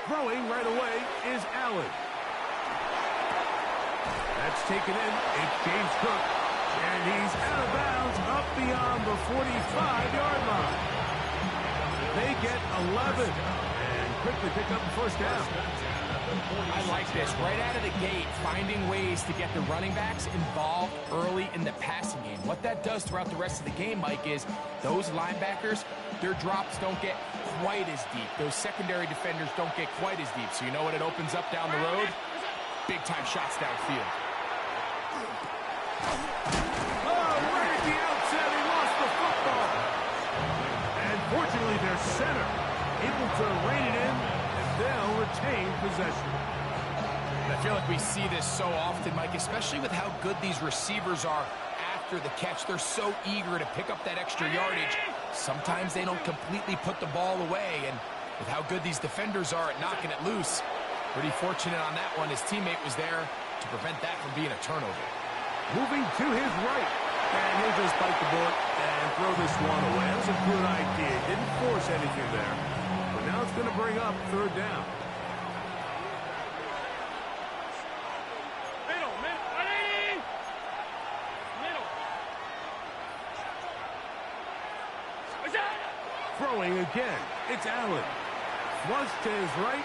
Throwing right away is Allen. That's taken in. It's James Cook. And he's out of bounds up beyond the 45-yard line. They get 11 and quickly pick up the first down. I like this. Right out of the gate, finding ways to get the running backs involved early in the passing game. What that does throughout the rest of the game, Mike, is those linebackers, their drops don't get quite as deep. Those secondary defenders don't get quite as deep. So you know what it opens up down the road? Big-time shots downfield. Oh, right at the outset, he lost the football. And fortunately, their center able to rein it in, and they'll retain possession. I feel like we see this so often, Mike, especially with how good these receivers are after the catch. They're so eager to pick up that extra yardage. Sometimes they don't completely put the ball away, and with how good these defenders are at knocking it loose, pretty fortunate on that one. His teammate was there to prevent that from being a turnover. Moving to his right, and he'll just bite the bullet and throw this one away. That was a good idea. Didn't force anything there, but now it's going to bring up third down. Throwing again, it's Allen. Flush to his right.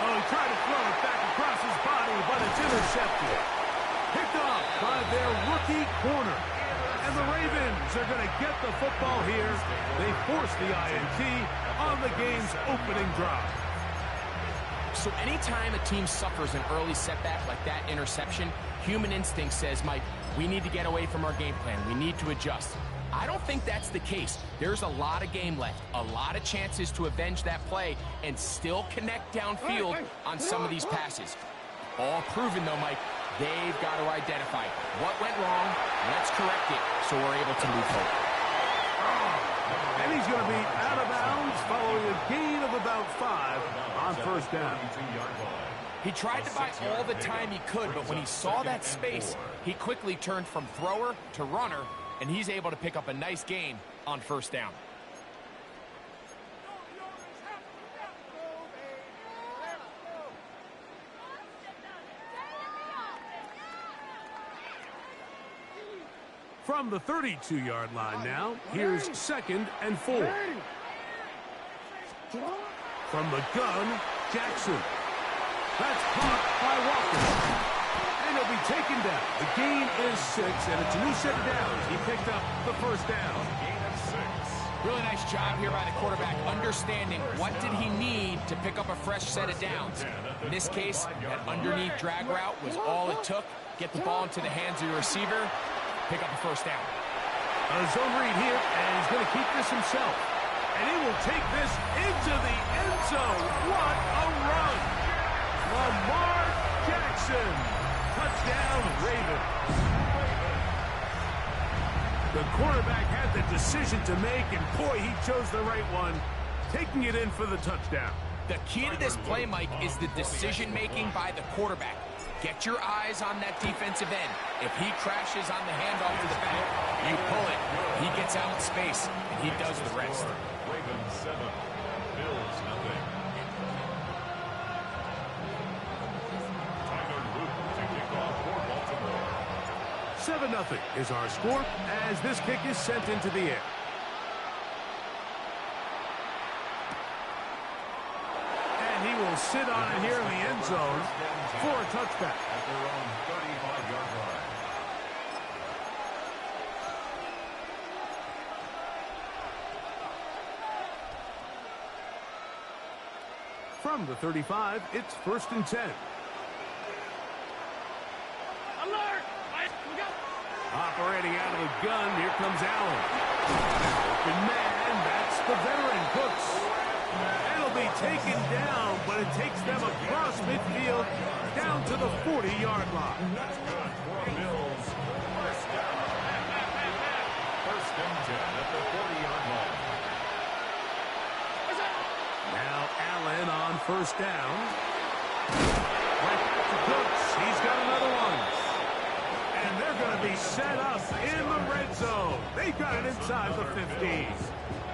Oh, he tried to throw it back across his body, but it's intercepted. Picked off by their rookie corner. And the Ravens are going to get the football here. They force the INT on the game's opening drive. So anytime a team suffers an early setback like that interception, human instinct says, Mike, we need to get away from our game plan. We need to adjust. I don't think that's the case. There's a lot of game left, a lot of chances to avenge that play and still connect downfield on some of these passes. All proven, though, Mike, they've got to identify what went wrong, let's correct it so we're able to move forward. And he's going to be out of bounds following a gain of about 5 on first down. He tried to buy all the time he could, but when he saw that space, he quickly turned from thrower to runner, and he's able to pick up a nice gain on first down. From the 32-yard line now, here's 2nd and 4. From the gun, Jackson. That's caught by Walker. And he'll be taken down. The gain is 6, and it's a new set of downs. He picked up the first down. Gain of 6. Really nice job here by the quarterback, understanding what did he need to pick up a fresh set of downs. In this case, that underneath drag route was all it took. Get the ball into the hands of your receiver, pick up a first down. A zone read here, and he's going to keep this himself. And he will take this into the end zone. What a run! Lamar Jackson. Touchdown, Ravens. The quarterback had the decision to make, and boy, he chose the right one, taking it in for the touchdown. The key to this play, Mike, is the decision-making by the quarterback. Get your eyes on that defensive end. If he crashes on the handoff to the back, you pull it. He gets out in space, and he does the rest. Ravens 7, Bills nothing. Tyler Luke to kick off for Baltimore. 7-0 is our score as this kick is sent into the air. And he will sit on it here in the end zone for a touchback. At their own 35-yard line. From the 35, it's 1st and 10. Alert! Look out! Operating out of the gun, here comes Allen. Open man, that's the veteran Cooks. It'll be taken down, but it takes them across midfield down to the 40-yard line. That's good for Bills. First down. First and 10 at the 40-yard line. Now Allen on 1st down. Right back to Cooks. He's got another one. And they're going to be set up in the red zone. They got it inside the 15.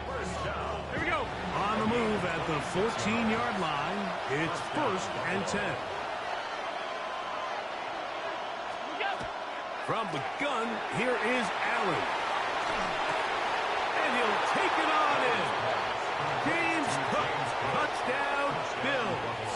First down. Here we go. On the move at the 14-yard line, it's 1st and 10. From the gun, here is Allen. And he'll take it on in. James Cook, touchdown, Bills.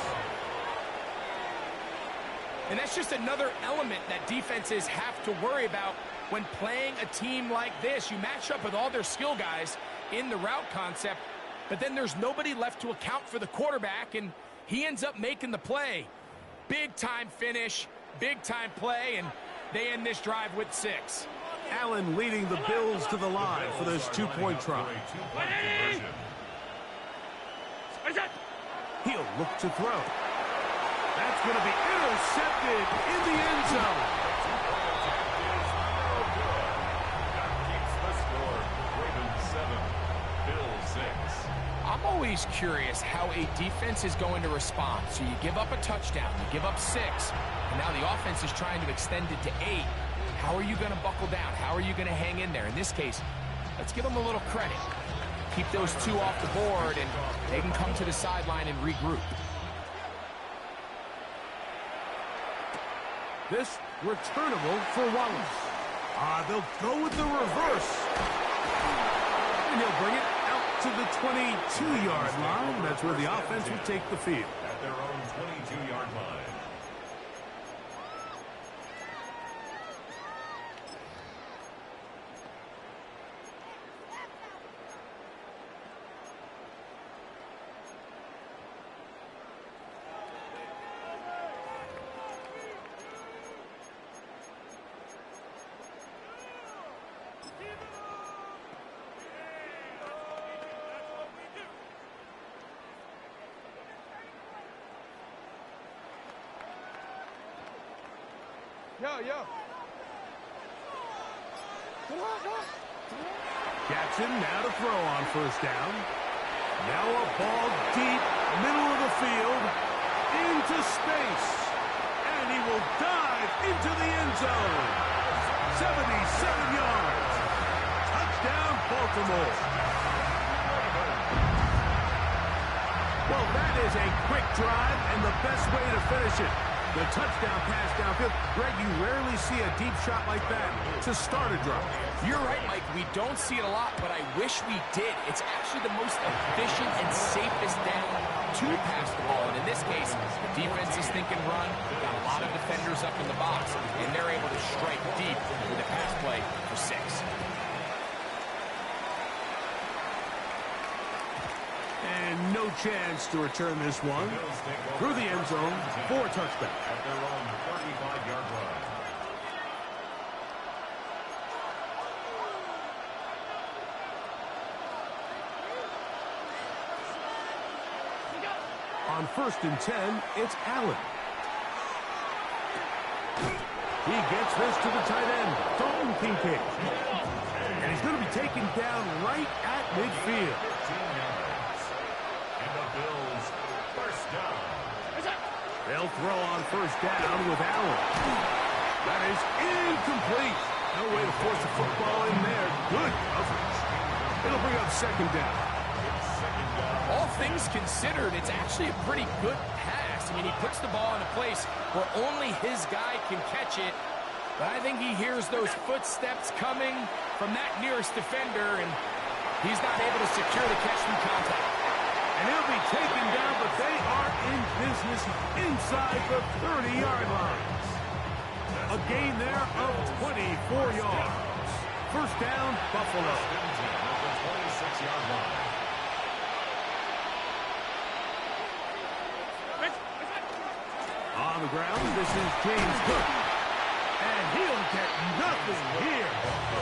And that's just another element that defenses have to worry about when playing a team like this. You match up with all their skill guys in the route concept, but then there's nobody left to account for the quarterback, and he ends up making the play. Big-time finish, big-time play, and they end this drive with 6. Allen leading the Bills to the line for this two-point try. He'll look to throw. That's going to be intercepted in the end zone. That keeps the score. Ravens 7, Bills 6. I'm always curious how a defense is going to respond. So you give up a touchdown, you give up 6, and now the offense is trying to extend it to 8. How are you going to buckle down? How are you going to hang in there? In this case, let's give them a little credit. Keep those 2 off the board, and they can come to the sideline and regroup. This returnable for Wallace. They'll go with the reverse. And he'll bring it out to the 22-yard line. That's where the offense will take the field. At their own 22-yard line. Jackson now to throw on 1st down. Now a ball deep, middle of the field, into space. And he will dive into the end zone. 77 yards. Touchdown, Baltimore. Well, that is a quick drive and the best way to finish it. The touchdown pass downfield. Greg, you rarely see a deep shot like that to start a drive. You're right, Mike. We don't see it a lot, but I wish we did. It's actually the most efficient and safest down to pass the ball. And in this case, the defense is thinking run. Got a lot of defenders up in the box, and they're able to strike deep with a pass play for 6. And no chance to return this one through the end zone for a touchdown. At their own 35-yard line. On 1st and 10, it's Allen. He gets this to the tight end, Dalton Kincaid. And he's going to be taken down right at midfield. 15 yards. And the Bills first down. They'll throw on 1st down with Allen. That is incomplete. No way to force the football in there. Good coverage. It'll bring up 2nd down. All things considered, it's actually a pretty good pass. I mean, he puts the ball in a place where only his guy can catch it. But I think he hears those footsteps coming from that nearest defender, and he's not able to secure the catch through contact. And he'll be taken down, but they are in business inside the 30-yard line. A gain there of 24 yards. 1st down, Buffalo. 17 at the 26-yard line. On the ground, this is James Cook. And he'll get nothing here.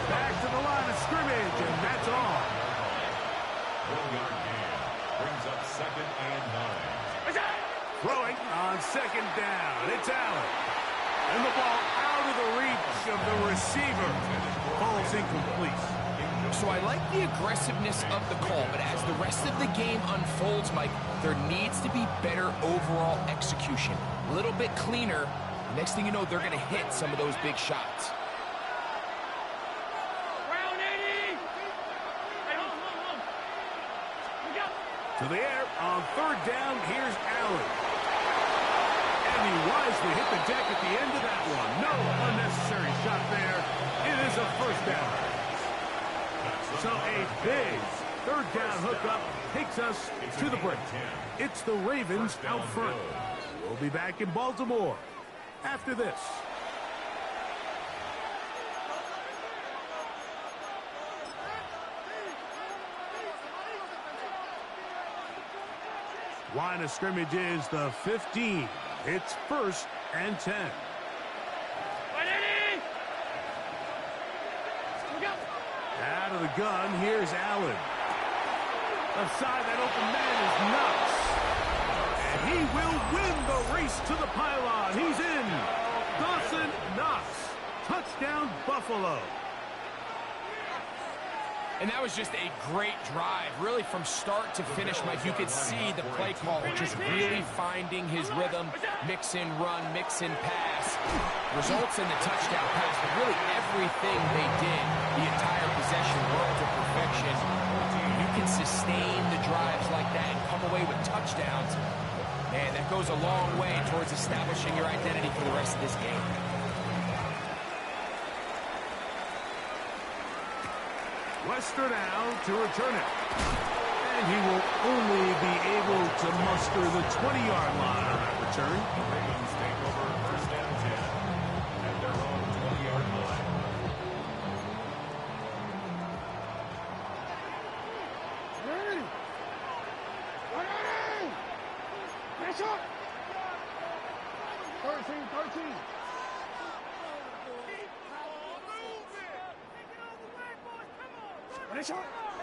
Back to the line of scrimmage, and that's all. 1-yard gain brings up 2nd and 9. Throwing on 2nd down, it's Allen. And the ball out of the reach of the receiver. Ball's incomplete. So I like the aggressiveness of the call, but as the rest of the game unfolds, Mike, there needs to be better overall execution. A little bit cleaner. Next thing you know, they're going to hit some of those big shots. To the air on 3rd down, here's Allen. And he wisely hit the deck at the end of that one. No unnecessary shot there. It is a 1st down. So a big 3rd down hookup takes us to the break. It's the Ravens out front. We'll be back in Baltimore after this. Line of scrimmage is the 15. It's 1st and 10. Out of the gun, here's Allen. Left side, that open man is Knox. And he will win the race to the pylon. He's in. Dawson Knox. Touchdown, Buffalo. And that was just a great drive, really from start to finish, Mike. You could see the play caller just really finding his rhythm, mix in run, mix in pass. Results in the touchdown pass, but really everything they did, the entire possession worked to perfection. You can sustain the drives like that and come away with touchdowns. Man, that goes a long way towards establishing your identity for the rest of this game. Lester now to return it. And he will only be able to muster the 20-yard line on that return. The Ravens take over 1st and 10 at their own 20-yard line. Ready? Press up! 13.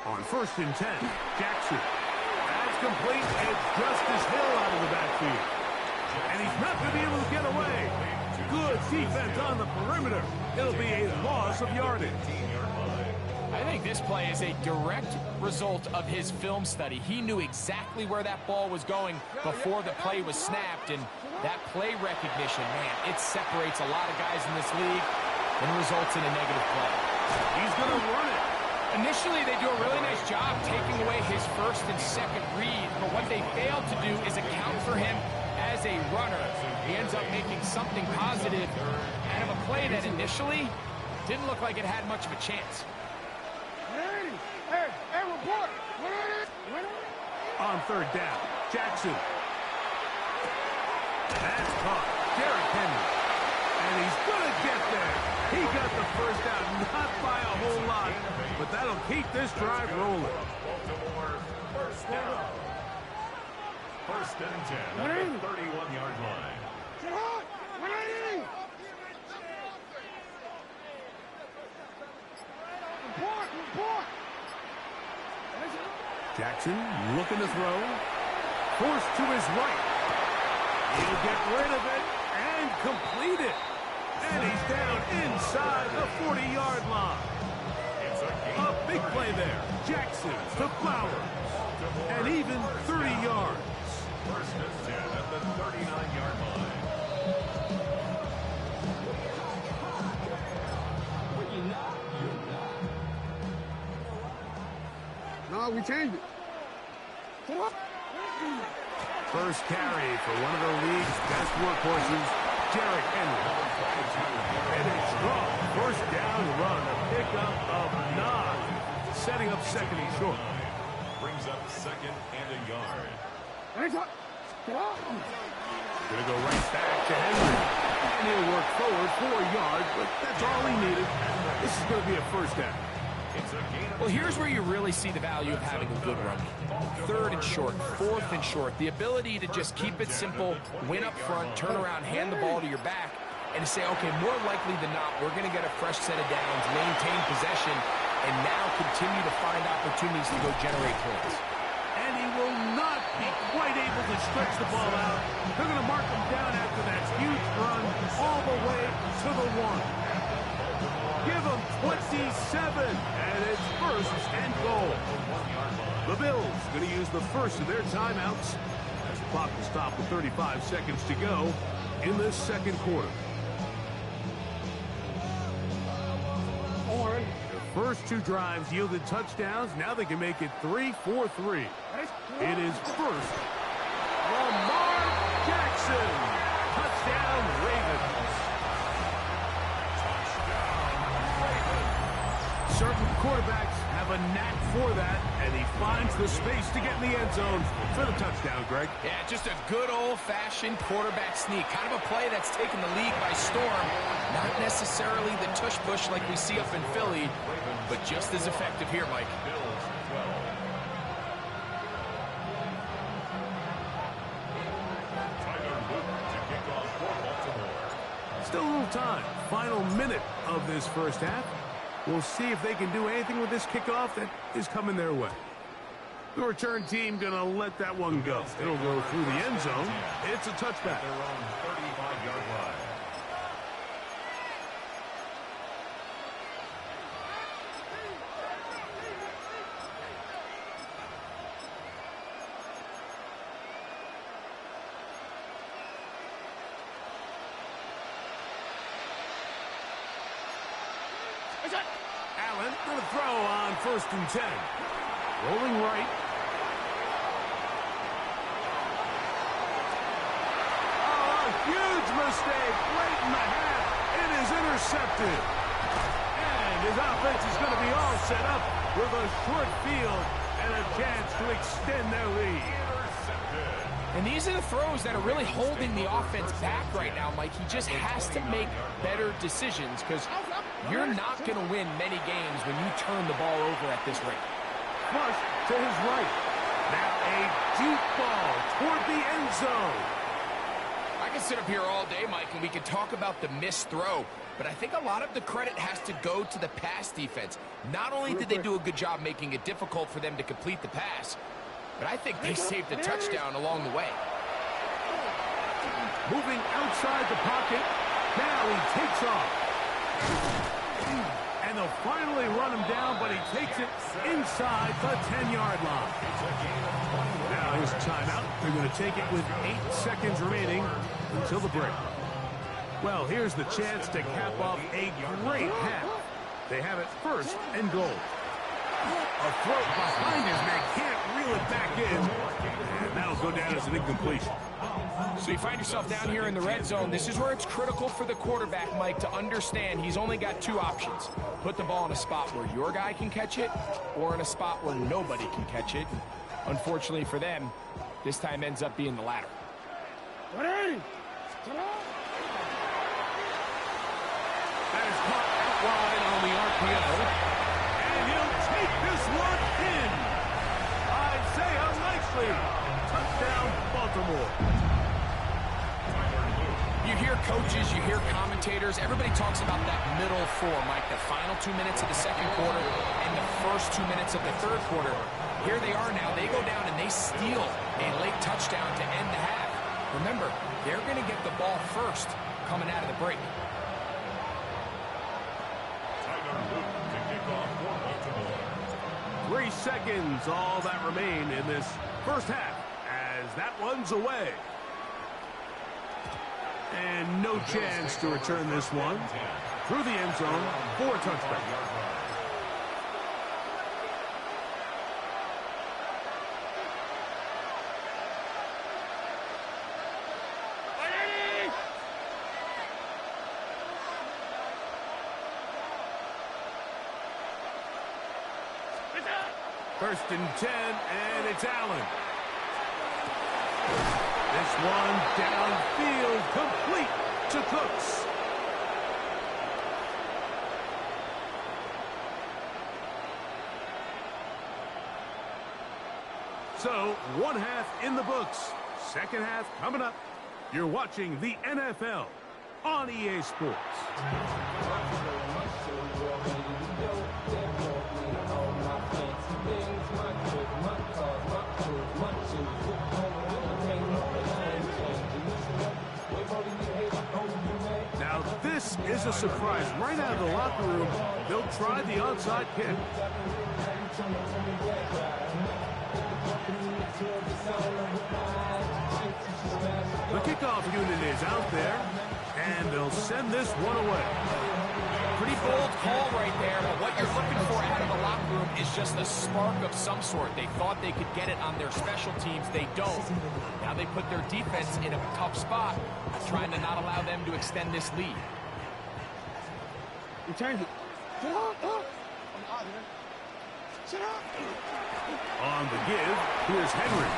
On 1st and 10, Jackson. That's complete. It's Justice Hill out of the backfield. And he's not going to be able to get away. Good defense on the perimeter. It'll be a loss of yardage. I think this play is a direct result of his film study. He knew exactly where that ball was going before the play was snapped, and that play recognition, man, it separates a lot of guys in this league and results in a negative play. He's going to run it. Initially, they do a really nice job taking away his 1st and 2nd read, but what they fail to do is account for him as a runner. He ends up making something positive out of a play that initially didn't look like it had much of a chance. Hey, report. On third down, Jackson. That's caught. Derrick Henry. And he's going to get there. He got the first down, not by a whole lot, but that'll keep this drive rolling. Baltimore, first down. First and 10 at the 31-yard line. Jackson looking to throw. Forced to his right. He'll get rid of it and complete it. And he's down inside the 40-yard line. A big play there. Jackson to Flowers. And even 30 yards. First and 10 at the 39-yard line. No, we changed it. First carry for one of the league's best workhorses, Derrick Henry. And it's strong. First down run, a pickup of 9. Setting up second and short. Brings up second and a yard. Gonna go right back to Henry. And he'll work forward 4 yards, but that's all he needed. This is gonna be a first down. Well, here's where you really see the value of having a good run game. Third and short, fourth and short. The ability to just keep it simple, win up front, turn around, hand the ball to your back, and to say, okay, more likely than not, we're going to get a fresh set of downs, maintain possession, and now continue to find opportunities to go generate points. And he will not be quite able to stretch the ball out. They're going to mark him down after that huge run all the way to the 1. Give him 27, and it's first and goal. The Bills going to use the first of their timeouts as the clock will stop with 35 seconds to go in this second quarter. The first 2 drives yielded touchdowns. Now they can make it 3-4-3. It is first. Lamar Jackson. Touchdown, Ravens. Certain quarterbacks have a knack for that, and he finds the space to get in the end zone for the touchdown, Greg. Yeah, just a good old-fashioned quarterback sneak. Kind of a play that's taken the league by storm. Not necessarily the tush-push like we see up in Philly, but just as effective here, Mike. Still a little time. Final minute of this first half. We'll see if they can do anything with this kickoff that is coming their way. The return team going to let that one go. It'll go through the end zone. It's a touchback. Their own 35-yard line. Allen going to throw on first and 10. Rolling right. Oh, a huge mistake late in the half. It is intercepted. And his offense is going to be all set up with a short field and a chance to extend their lead. And these are the throws that are really holding the offense back right now, Mike. He just has to make better decisions because you're not going to win many games when you turn the ball over at this rate. Flush to his right. Now a deep ball toward the end zone. I can sit up here all day, Mike, and we can talk about the missed throw, but I think a lot of the credit has to go to the pass defense. Not only did they do a good job making it difficult for them to complete the pass, but I think they saved a touchdown along the way. Moving outside the pocket. Now he takes off. And they'll finally run him down, but he takes it inside the 10-yard line. Now his timeout. They're going to take it with 8 seconds remaining until the break. Well, here's the chance to cap off a great half. They have it first and goal. A throw behind his man, can't reel it back in. And that'll go down as an incompletion. So you find yourself down here in the red zone. This is where it's critical for the quarterback, Mike, to understand he's only got two options. Put the ball in a spot where your guy can catch it or in a spot where nobody can catch it. Unfortunately for them, this time ends up being the latter. That is caught out wide on the RPO. And he'll take this one in. Isaiah nicely. Touchdown, Baltimore. You hear coaches, you hear commentators, everybody talks about that middle four, Mike, the final 2 minutes of the second quarter and the first 2 minutes of the third quarter. Here they are now. They go down and they steal a late touchdown to end the half. Remember, they're going to get the ball first coming out of the break. Tyler Luke to kick off for Baltimore. 3 seconds, all that remain in this first half as that one's away. And no chance to return this one through the end zone for a touchdown. First and 10, and it's Allen. This one downfield, complete to Cooks. So, one half in the books. Second half coming up. You're watching the NFL on EA Sports. Now this is a surprise. Right out of the locker room, they'll try the onside kick. The kickoff unit is out there, and they'll send this one away. Pretty bold call right there, but what you're looking for out of the locker room is just a spark of some sort. They thought they could get it on their special teams. They don't. Now they put their defense in a tough spot, trying to not allow them to extend this lead. On the give, here's Henry.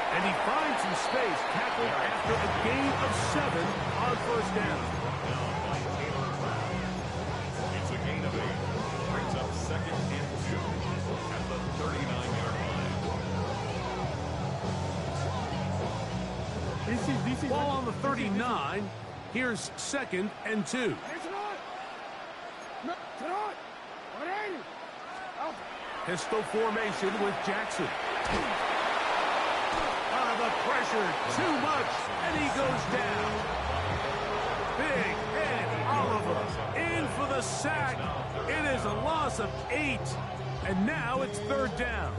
And he finds some space, tackled after a gain of 7 on first down. It's a gain of 8. Brings up second and 2 at the 39-yard line. Ball on the 39. Here's second and 2. Pistol formation with Jackson. The pressure, too much, and he goes down. Big Ed Oliver in for the sack. It is a loss of 8, and now it's third down.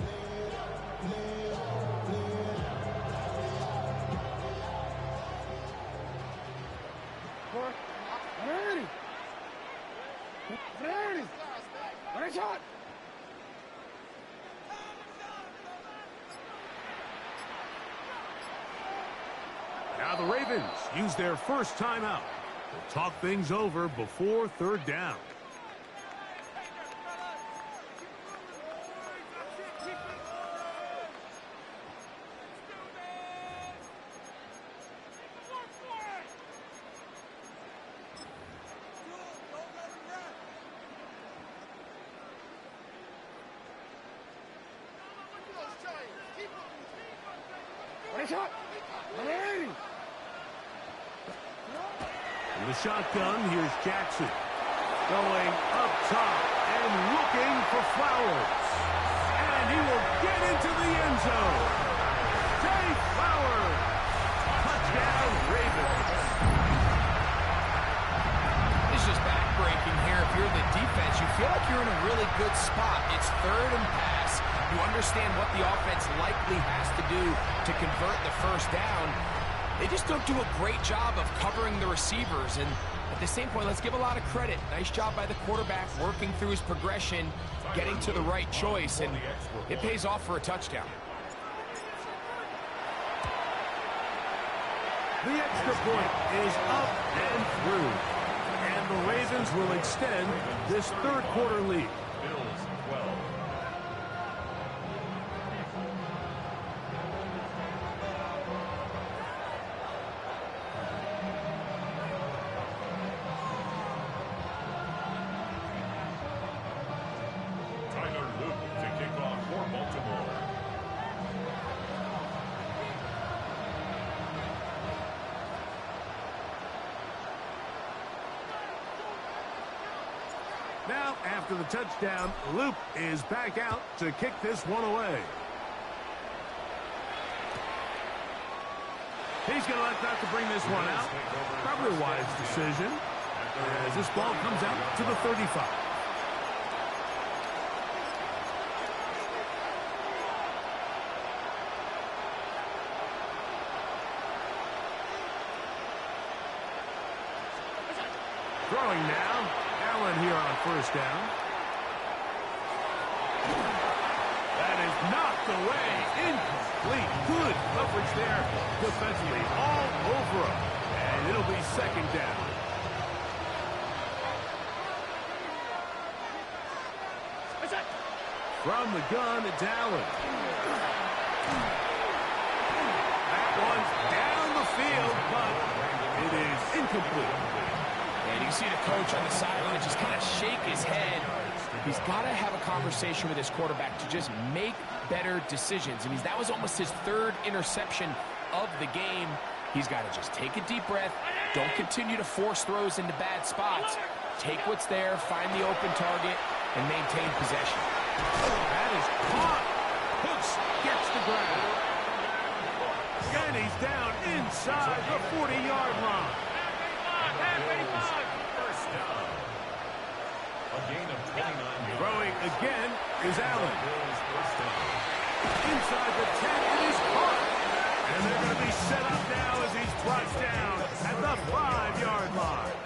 Now the Ravens use their first timeout. They'll talk things over before third down. In the shotgun, here's Jackson. Going up top and looking for Flowers. And he will get into the end zone. Jay Flowers. Touchdown, Ravens. It's just backbreaking here. If you're the defense, you feel like you're in a really good spot. It's third and pass. You understand what the offense likely has to do to convert the first down. They just don't do a great job of covering the receivers. And at the same point, let's give a lot of credit. Nice job by the quarterback working through his progression, getting to the right choice, and it pays off for a touchdown. The extra point is up and through. And the Ravens will extend this third quarter lead. Bills 12. Tyler Luke to kick off for Baltimore. Now, after the touchdown, Luke is back out to kick this one away. He's going to elect not to bring this one out. Probably a wise decision, as this ball comes out to the 35. Throwing now. Allen here on first down. That is knocked away. Incomplete. Good coverage there defensively. All over him. And it'll be second down. From the gun, it's Allen. That one's down the field, but it is incomplete. And you see the coach on the sideline just kind of shake his head. He's got to have a conversation with his quarterback to just make better decisions. I mean, that was almost his third interception of the game. He's got to just take a deep breath. Don't continue to force throws into bad spots. Take what's there, find the open target, and maintain possession. That is caught. Hooks gets the grab. And he's down inside the 40-yard line. First down. A gain of 29 yards. Throwing again is Allen. Bills first down. Inside the 10, it is caught. And they're going to be set up now as he's brought down at the 5-yard line.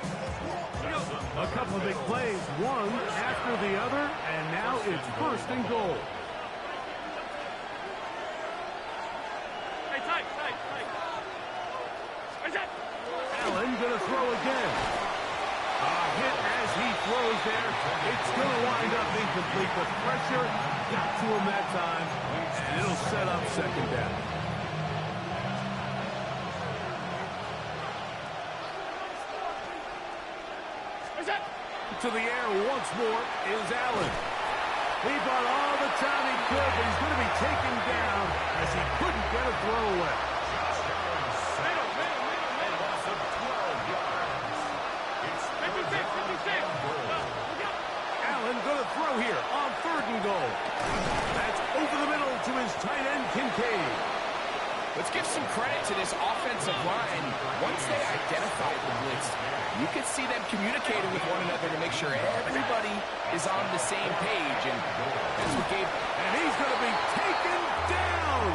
A couple of big plays, one after the other, and now it's first and goal. Allen going to throw again. A hit as he throws there. It's going to wind up incomplete. The pressure got to him that time, and it'll set up second down. To the air once more is Allen. He bought all the time he could, but he's going to be taken down as he couldn't get a throw away. Allen going to throw here on third and goal. That's over the middle to his tight end, Kincaid. Let's give some credit to this offensive line. Once they identified the blitz, you could see them communicating with one another to make sure everybody is on the same page. And that's what gave... And he's going to be taken down.